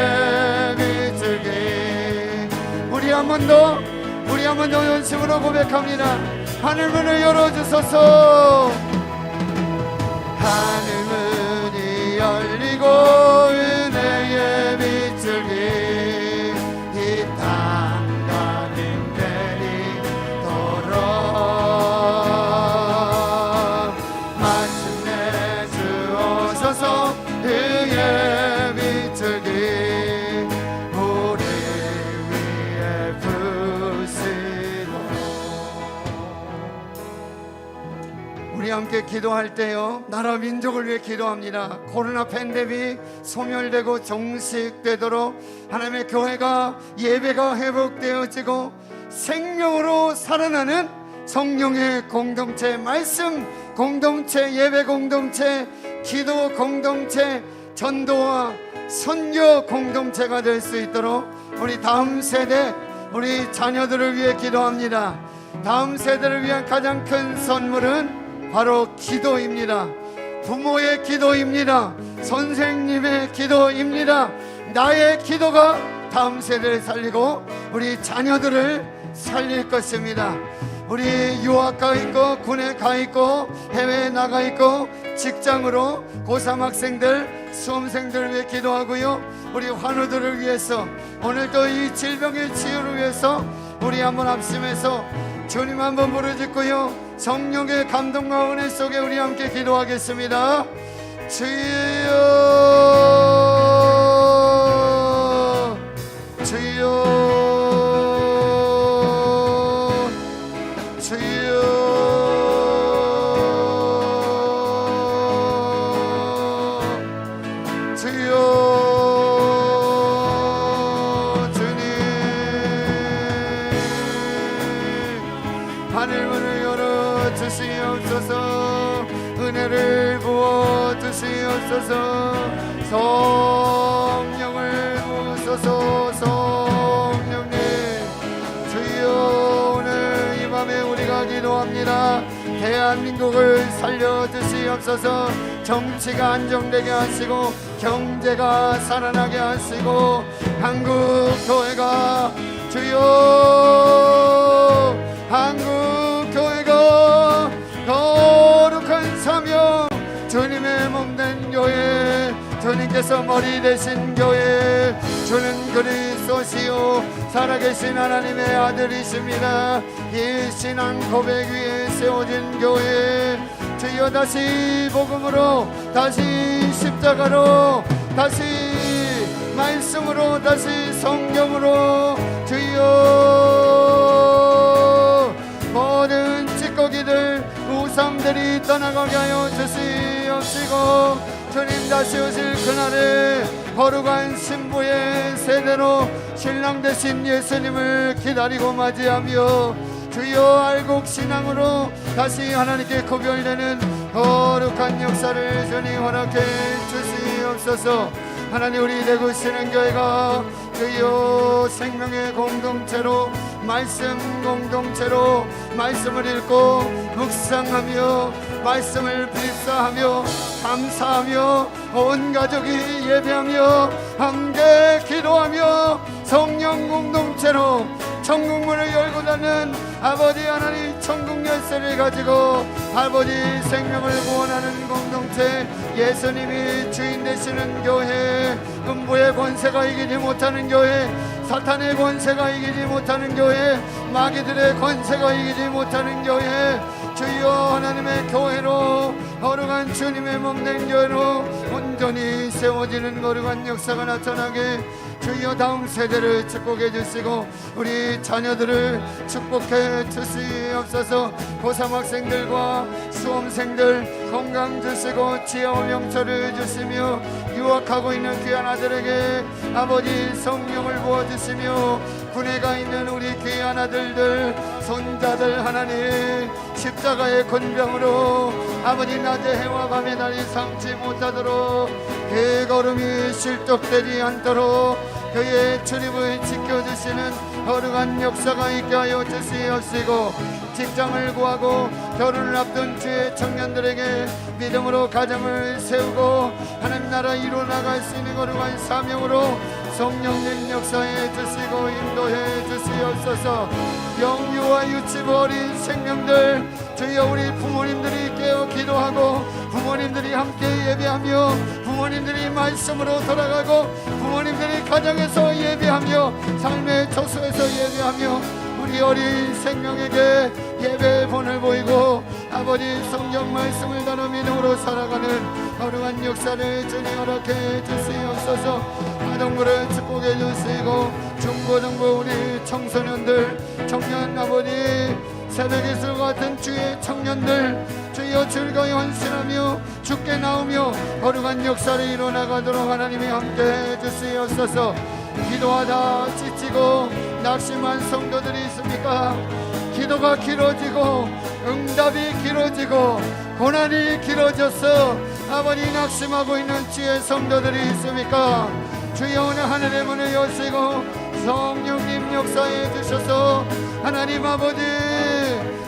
비둘기 우리 한 번 더 연심으로 고백합니다. 하늘 문을 열어 주소서. 하늘 문이 열리고 은혜의 비둘기 이 땅 가득 내리도록 마침내 주 오셔서 그의 비둘기 우리 위에 부시도록. 우리 함께 기도할 때요, 나라 민족을 위해 기도합니다. 코로나 팬데믹 소멸되고 종식되도록 하나님의 교회가 예배가 회복되어지고 생명으로 살아나는 성령의 공동체, 말씀 공동체, 예배 공동체, 기도 공동체, 전도와 선교 공동체가 될 수 있도록 우리 다음 세대, 우리 자녀들을 위해 기도합니다. 다음 세대를 위한 가장 큰 선물은 바로 기도입니다. 부모의 기도입니다. 선생님의 기도입니다. 나의 기도가 다음 세대를 살리고 우리 자녀들을 살릴 것입니다. 우리 유학 가 있고 군에 가 있고 해외에 나가 있고 직장으로 고3 학생들, 수험생들을 위해 기도하고요, 우리 환우들을 위해서 오늘도 이 질병의 치유를 위해서 우리 한번 합심해서 주님 한번 부르짖고요, 성령의 감동과 은혜 속에 우리 함께 기도하겠습니다. 주여 주여 주여 주여 주님 하늘 문을 열어 주시옵소서. 은혜를 부어 주시옵소서. 성령을 부으소서. 성령님 주여 오늘 이 밤에 우리가 기도합니다. 대한민국을 살려주시옵소서. 정치가 안정되게 하시고 경제가 살아나게 하시고 한국 교회가 주여 한국 하나님께서 머리 되신 교회, 주는 그리스도시요 살아계신 하나님의 아들이십니다. 이 신앙 고백 위에 세워진 교회, 주여 다시 복음으로, 다시 십자가로, 다시 말씀으로, 다시 성경으로, 주여 모든 찌꺼기들, 우상들이 떠나가게 하여 주시옵시고, 주님 다시 오실 그날에 거룩한 신부의 세대로 신랑 되신 예수님을 기다리고 맞이하며, 주여 알곡 신앙으로 다시 하나님께 구별되는 거룩한 역사를 주님 허락해 주시옵소서. 하나님, 우리 대구 신앙교회가 주여 생명의 공동체로, 말씀 공동체로 말씀을 읽고 묵상하며 말씀을 필사하며 감사하며 온 가족이 예배하며 함께 기도하며 성령 공동체로 천국 문을 열고 닫는 아버지 하나님 천국 열쇠를 가지고 아버지 생명을 구원하는 공동체, 예수님이 주인 되시는 교회, 음부의 권세가 이기지 못하는 교회, 사탄의 권세가 이기지 못하는 교회, 마귀들의 권세가 이기지 못하는 교회, 주여 하나님의 교회로, 거룩한 주님의 몸된 교회로 온전히 세워지는 거룩한 역사가 나타나게 주여 다음 세대를 축복해 주시고 우리 자녀들을 축복해 주시옵소서. 고3 학생들과 수험생들 건강 주시고 지혜와 명철을 주시며 유학하고 있는 귀한 아들에게 아버지 성령을 부어주시며 군에 가 있는 우리 귀한 아들들 손자들 하나님 십자가의 권병으로 아버지 낮에 해와 밤에 날이 삼지 못하도록 그 걸음이 실족되지 않도록 그의 출입을 지켜주시는 거룩한 역사가 있게 하여 주시옵시고, 직장을 구하고 결혼을 앞둔 주의 청년들에게 믿음으로 가정을 세우고 하나님 나라 이루어나갈 수 있는 거룩한 사명으로 성령님 역사해 주시고 인도해 주시옵소서. 영유아 유치부 어린 생명들 주여 우리 부모님들이 깨어 기도하고 부모님들이 함께 예배하며 부모님들이 말씀으로 돌아가고 부모님들이 가정에서 예배하며 삶의 저수에서 예배하며 우리 어린 생명에게 예배의 본을 보이고 아버지 성경 말씀을 나눠 믿음으로 살아가는 거룩한 역사를 주님 허락해 주시옵소서. 아동부를 축복해 주시고 중고등부 우리 청소년들 청년 아버지 새벽이슬 같은 주의 청년들 주여 즐거이 헌신하며 죽게 나오며 거룩한 역사를 이뤄나가도록 하나님이 함께해 주시옵소서. 기도하다 지치고 낙심한 성도들이 있습니까? 기도가 길어지고 응답이 길어지고 고난이 길어져서 아버지 낙심하고 있는 주의 성도들이 있습니까? 주여 오늘 하늘의 문을 여시고 성령님 역사해 주셔서 하나님 아버지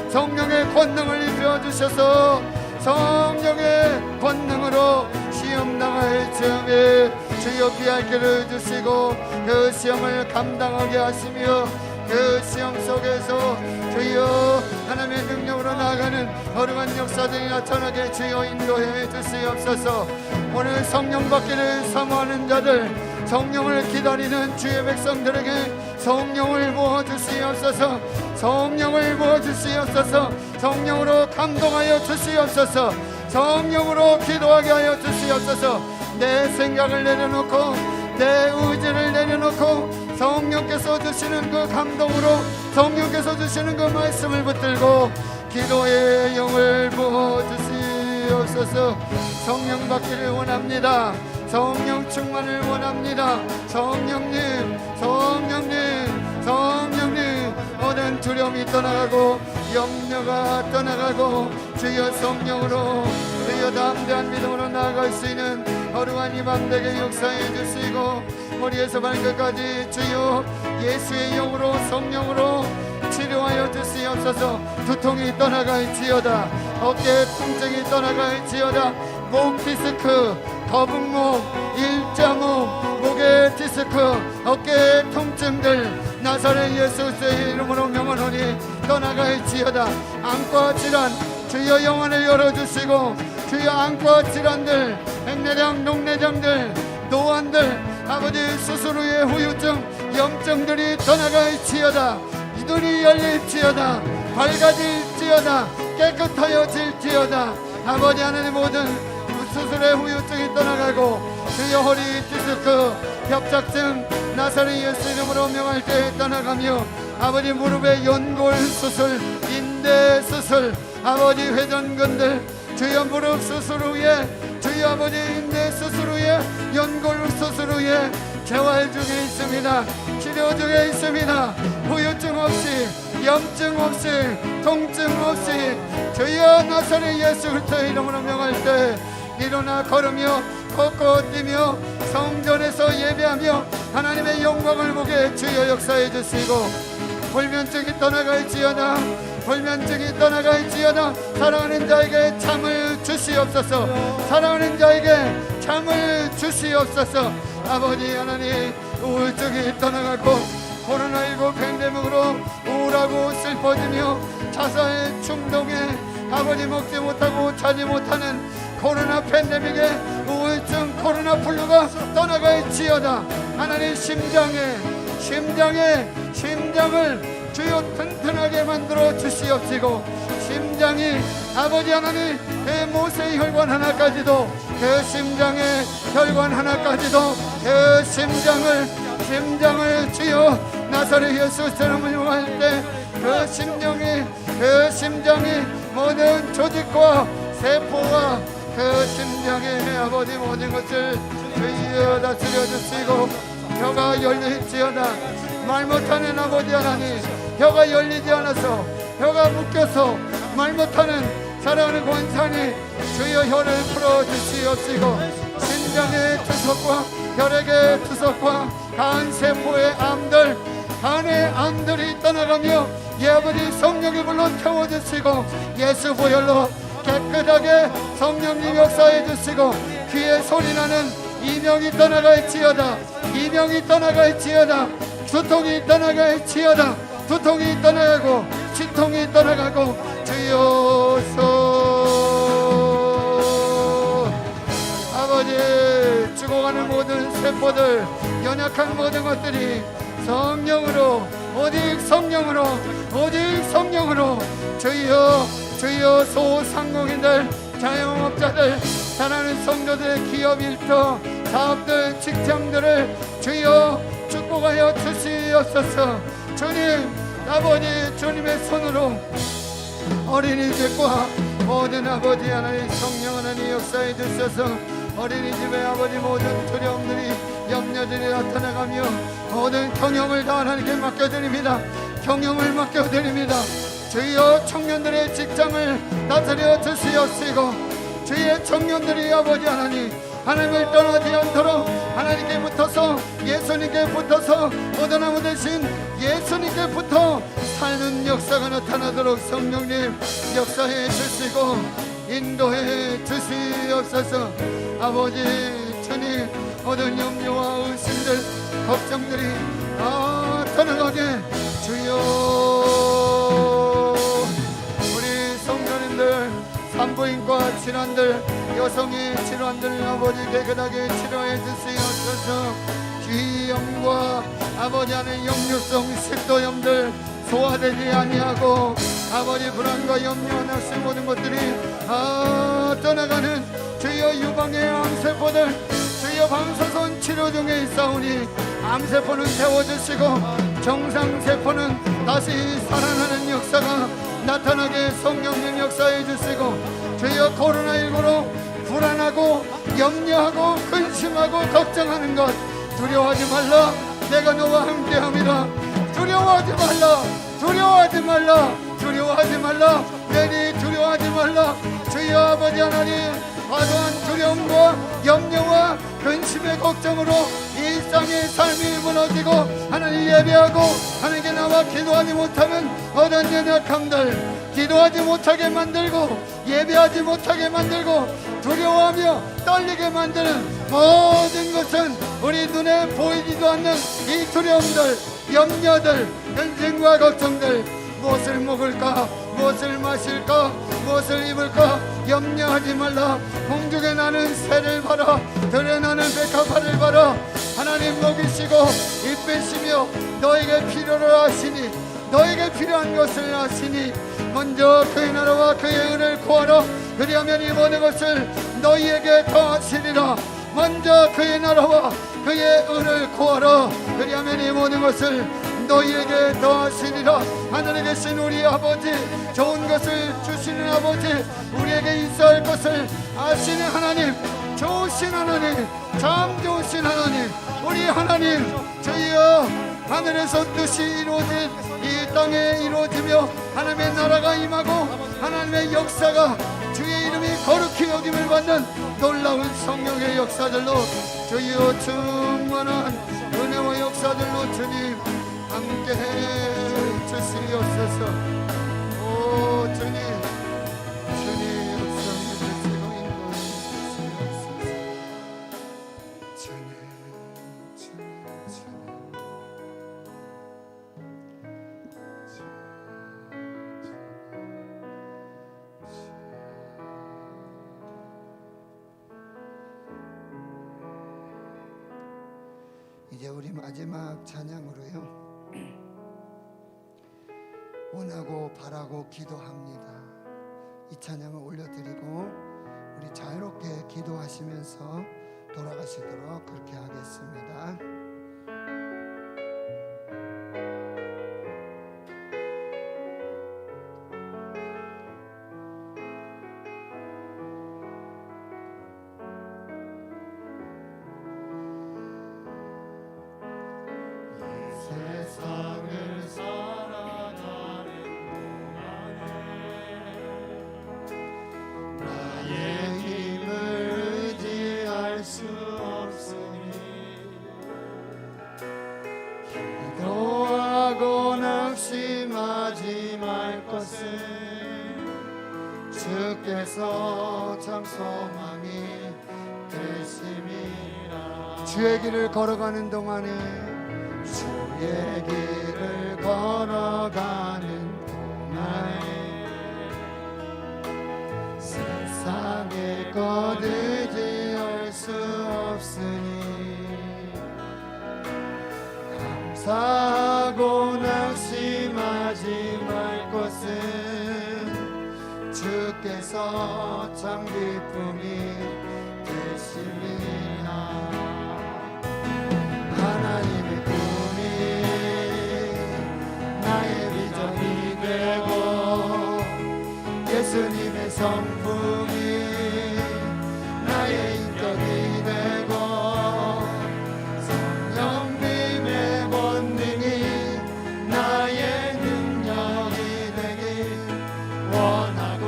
성령의 권능을 입혀 주셔서 성령의 권능으로 시험 당할 즈음에 주여 귀할 길을 주시고 그 시험을 감당하게 하시며 그 시험 속에서 주여 하나님의 능력으로 나아가는 거룩한 역사들이 나타나게 주여 인도해 주시옵소서. 오늘 성령 받기를 사모하는 자들 성령을 기다리는 주의 백성들에게 성령을 부어주시옵소서. 성령을 부어주시옵소서. 성령으로 감동하여 주시옵소서. 성령으로 기도하게 하여 주시옵소서. 내 생각을 내려놓고 내 의지를 내려놓고 성령께서 주시는 그 감동으로 성령께서 주시는 그 말씀을 붙들고 기도의 영을 부어주시옵소서. 성령 받기를 원합니다. 성령 충만을 원합니다. 성령님 성령님 성령님 모든 두려움이 떠나가고 염려가 떠나가고 주여 성령으로 주여 담대한 믿음으로 나아갈 수 있는 거룩한 이 밤 되게 역사해 주시고 머리에서 발끝까지 주여 예수의 영으로 성령으로 치료하여 주시옵소서. 두통이 떠나갈지어다. 어깨 통증이 떠나갈지어다. 목 디스크, 거북목, 일자목, 목의 디스크, 어깨 통증들 나사렛 예수의 이름으로 명하노니 떠나갈지어다. 안과 질환 주여 영혼을 열어주시고 주여 안과 질환들 백내장, 녹내장들 노안들 아버지 수술 후의 후유증 염증들이 떠나갈지어다. 눈이 열릴지어다. 밝아질지어다. 깨끗하여질지어다. 아버지 하나님 모든 수술의 후유증이 떠나가고 주여 허리 디스크 협착증 나사렛 예수 이름으로 명할 때 떠나가며 아버지 무릎의 연골 수술 인대 수술 아버지 회전근들 주여 무릎 수술 후에 주여 아버지 인대 수술 후에 연골 수술 후에 재활 중에 있습니다. 치료 중에 있습니다. 후유증 없이 염증 없이 통증 없이 주여 나사렛 예수 그리스도의 이름으로 명할 때 일어나 걸으며 걷고 뛰며 성전에서 예배하며 하나님의 영광을 보게 주여 역사해 주시고 불면증이 떠나갈지어다. 불면증이 떠나갈지어다. 사랑하는 자에게 참을 주시옵소서. 사랑하는 자에게 참을 주시옵소서. 아버지 하나님 우울증이 떠나가고 코로나19 팬데믹으로 우울하고 슬퍼지며 자살 충동에 아버지 먹지 못하고 자지 못하는 코로나 팬데믹의 우울증 코로나 플루가 떠나갈지어다. 하나님 심장을 주여 튼튼하게 만들어 주시옵시고 심장이 아버지 하나님 그 모세의 혈관 하나까지도 그 심장의 혈관 하나까지도 그 심장을 주여 나사렛 예수처럼 이용할 때 그 심장이 모든 조직과 세포와 그 심장의 아버지 모든 것을 주여 다스려 주시고 혀가 열릴지어다. 말 못하는 아버지 하나님 혀가 열리지 않아서 혀가 묶여서 말 못하는 사랑하는 권사님 주여 혀를 풀어주시옵시고 심장의 투석과 혈액의 투석과 간 세포의 암들 간의 암들이 떠나가며 예 아버지 성령의 불로 태워주시고 예수 보혈로 깨끗하게 성령님 역사해 주시고 귀에 소리나는 이명이 떠나갈지어다. 이명이 떠나갈지어다. 두통이 떠나갈지어다. 두통이 떠나가고 진통이 떠나가고 주여서 아버지 죽어가는 모든 세포들 연약한 모든 것들이 성령으로 오직 성령으로 주여 소상공인들 자영업자들 사랑하는 성도들의 기업 일터 사업들 직장들을 주여 축복하여 주시옵소서. 주님 아버지 주님의 손으로 어린이집과 모든 아버지 하나님 성령 하나님 역사해 주셔서 어린이집의 아버지 모든 두려움들이 염려들이 나타나가며 모든 경영을 다 하나님께 맡겨드립니다. 경영을 맡겨드립니다. 주여 청년들의 직장을 다스려 주시옵시고 주의 청년들이 아버지 하나님을 떠나지 않도록 하나님께 붙어서 예수님께 붙어서 모든 대신 예수님께 붙어 사는 역사가 나타나도록 성령님 역사해 주시고 인도해 주시옵소서. 아버지 주님 모든 염려와 의심들 걱정들이 다 떠나가게 주여 우리 성도님들 산부인과 질환들 여성의 질환들 아버지 깨끗하게 치료해 주시옵소서. 귀염과 아버지 안에 역류성 식도염들 소화되지 아니하고 아버지 불안과 염려와 낙심 모든 것들이 다 떠나가는 주여 유방의 암세포들 주여 방사선 치료 중에 있사오니 암세포는 세워주시고 정상세포는 다시 살아나는 역사가 나타나게 성령님 역사해 주시고 주여 코로나19로 불안하고 염려하고 근심하고 걱정하는 것 두려워하지 말라. 내가 너와 함께함이라. 두려워하지 말라. 내니 두려워하지 말라. 주여 아버지 하나님 과도한 두려움과 염려와 근심의 걱정으로 일상의 삶이 무너지고 하나님 예배하고 하나님께 나와 기도하지 못하는 어떤 연약함들 기도하지 못하게 만들고 예배하지 못하게 만들고 두려워하며 떨리게 만드는 모든 것은 우리 눈에 보이지도 않는 이 두려움들 염려들 근심과 걱정들 무엇을 먹을까 무엇을 마실까 무엇을 입을까 염려하지 말라. 공중에 나는 새를 봐라. 들에 나는 백합화를 봐라. 하나님 먹이시고 입 빼시며 너에게 필요로 하시니 너에게 필요한 것을 아시니 먼저 그의 나라와 그의 은혜를 구하라. 그리하면 이 모든 것을 너희에게 더하시리라. 먼저 그의 나라와 그의 은혜를 구하라. 그리하면 이 모든 것을 너희에게 더하시리라. 하늘에 계신 우리 아버지, 좋은 것을 주시는 아버지, 우리에게 있어야 할 것을 아시는 하나님, 좋으신 하나님, 참 좋으신 하나님, 우리 하나님, 저희여 하늘에서 뜻이 이루어진 이 땅에 이루어지며 하나님의 나라가 임하고 하나님의 역사가 주의 이름이 거룩히 여김을 받는 놀라운 성령의 역사들로 저희여 충만한 은혜와 역사들로 주님 함께해 주시옵소서. 오 주님, 주님 역사에 주시고 인도해 주시옵소서. 주님, 주님, 주님. 이제 우리 마지막 찬양으로요, 원하고 바라고 기도합니다. 이 찬양을 올려드리고 우리 자유롭게 기도하시면서 돌아가시도록 그렇게 하겠습니다. 세상을 살아가는 동안에 나의 힘을 의지할 수 없으니 기도하고 낙심하지 말 것은 주께서 참 소망이 되심이라. 주의 길을 걸어가는 동안에 주의 길을 걸어가는 동안에 세상의 것 의지할 수 없으니 감사하고 낙심하지 말 것은 주께서 참 기쁨이 되심이라. 하나님의 나의 비전이 되고 예수님의 성품이 나의 인격이 되고 성령님의 본능이 나의 능력이 되길 원하고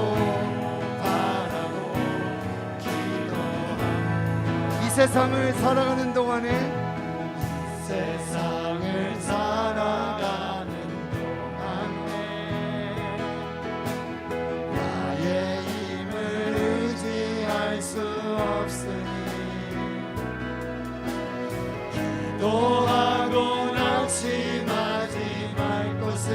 바라고 기도합니다. 이 세상을 살아가는 동안에 세상을 살아가는 동안에 나의 힘을 의지할 수 없으니 기도하고 낙심하지 말 것은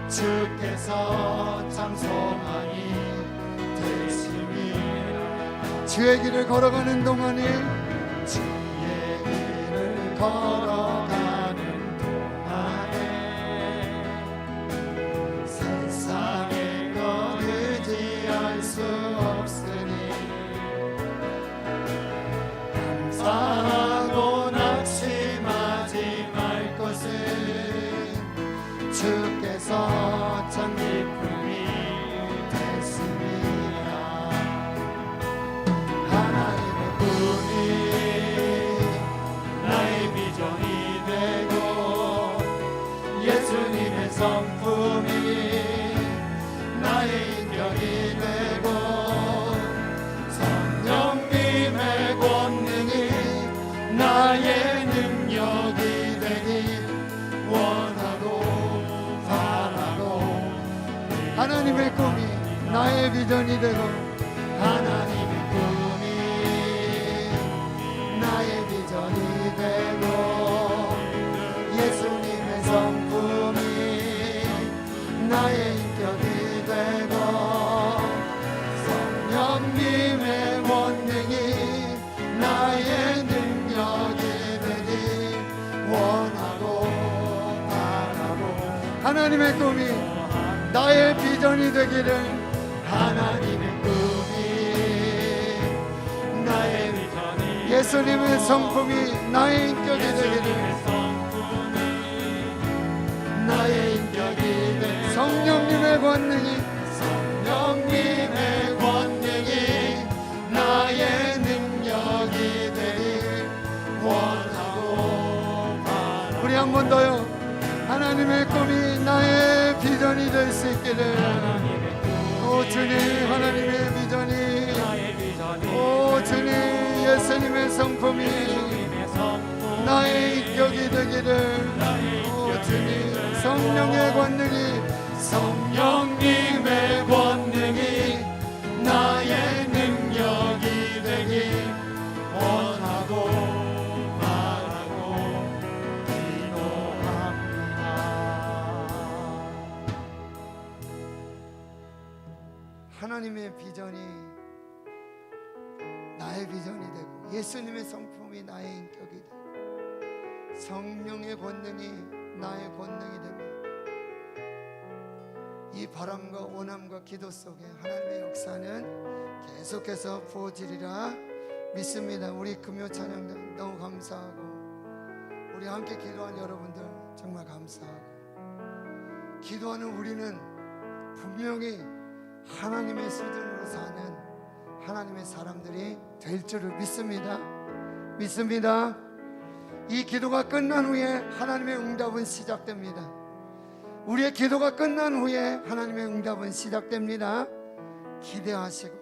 주께서 참 소망이 되심이라. 주의 길을 걸어가는 동안에 걸어가는 동안에 세상의 것 의지할 수 없으니 감사하고 낙심하지 말 것은 주께서 참 기쁨이 됐습니다. 하나님의 꿈이 나의 비전이 되고 예수님의 성품이 나의 인격이 되고 성령님의 권능이 나의 능력이 되길 원하고 바라고 하나님의 꿈이 나의 비전이 되고 하나님의 꿈이 나의 비전이 되고 예수님의 성품이 나의 하나님의 꿈이 나의 비전이 되기를. 하나님의 꿈이 나의 비전이 예수님의 성품이 나의 인격이 되기를. 나의 인격이 되기를. 성령님의 권능이 성령님의 권능이 나의 능력이 되길 원하고 바라. 우리 한 번 더요. 하나님의 꿈이 나의 비전이 될 수 있기를. 오 주님, 하나님의 비전이, 오 주님, 예수님의 성품이 나의 인격이 되기를. 오 주님, 성령의 권능이, 성령님의 권능이 나의 능력이 되길 원하고 바라고 기도합니다. 하나님의 비전이 나의 비전이 되고 예수님의 성품이 나의 인격이 되고 성령의 권능이 나의 권능이 됩니다. 이 바람과 원함과 기도 속에 하나님의 역사는 계속해서 부어지리라 믿습니다. 우리 금요 찬양들 너무 감사하고 우리 함께 기도한 여러분들 정말 감사하고 기도하는 우리는 분명히 하나님의 수준으로 사는 하나님의 사람들이 될 줄을 믿습니다. 이 기도가 끝난 후에 하나님의 응답은 시작됩니다. 우리의 기도가 끝난 후에 하나님의 응답은 시작됩니다. 기대하십시오.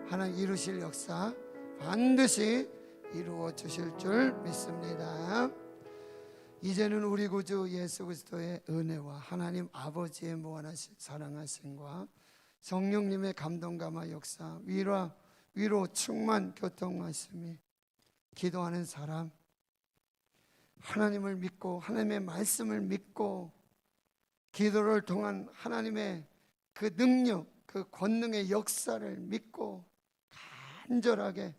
하나님 이루실 역사 반드시 이루어 주실 줄 믿습니다. 이제는 우리 구주 예수 그리스도의 은혜와 하나님 아버지의 무한하신 사랑하심과 성령님의 감동 감화 역사 위로 충만 교통하심이 기도하는 사람, 하나님을 믿고 하나님의 말씀을 믿고 기도를 통한 하나님의 그 능력, 그 권능의 역사를 믿고 간절하게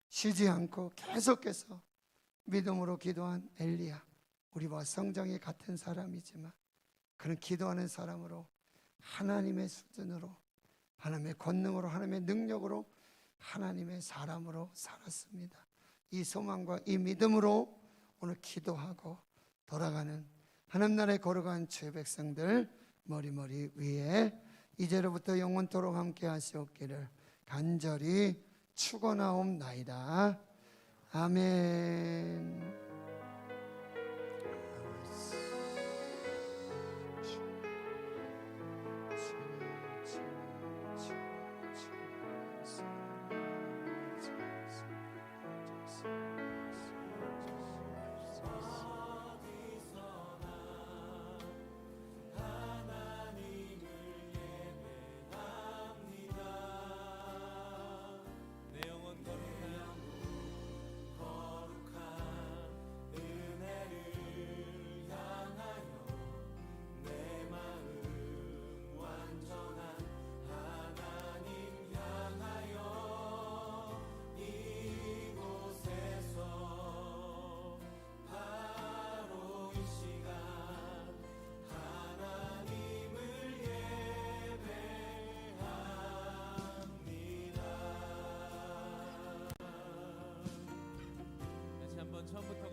쉬지 않고 계속해서 믿음으로 기도한 엘리야, 우리와 성정이 같은 사람이지만 그는 기도하는 사람으로 하나님의 수준으로 하나님의 권능으로 하나님의 능력으로 하나님의 사람으로 살았습니다. 이 소망과 이 믿음으로 오늘 기도하고 돌아가는 하나님 나라에 걸어간 주의 백성들 머리 위에 이제로부터 영원토록 함께 하시옵기를 간절히 축원하옵나이다. 아멘. 처음부터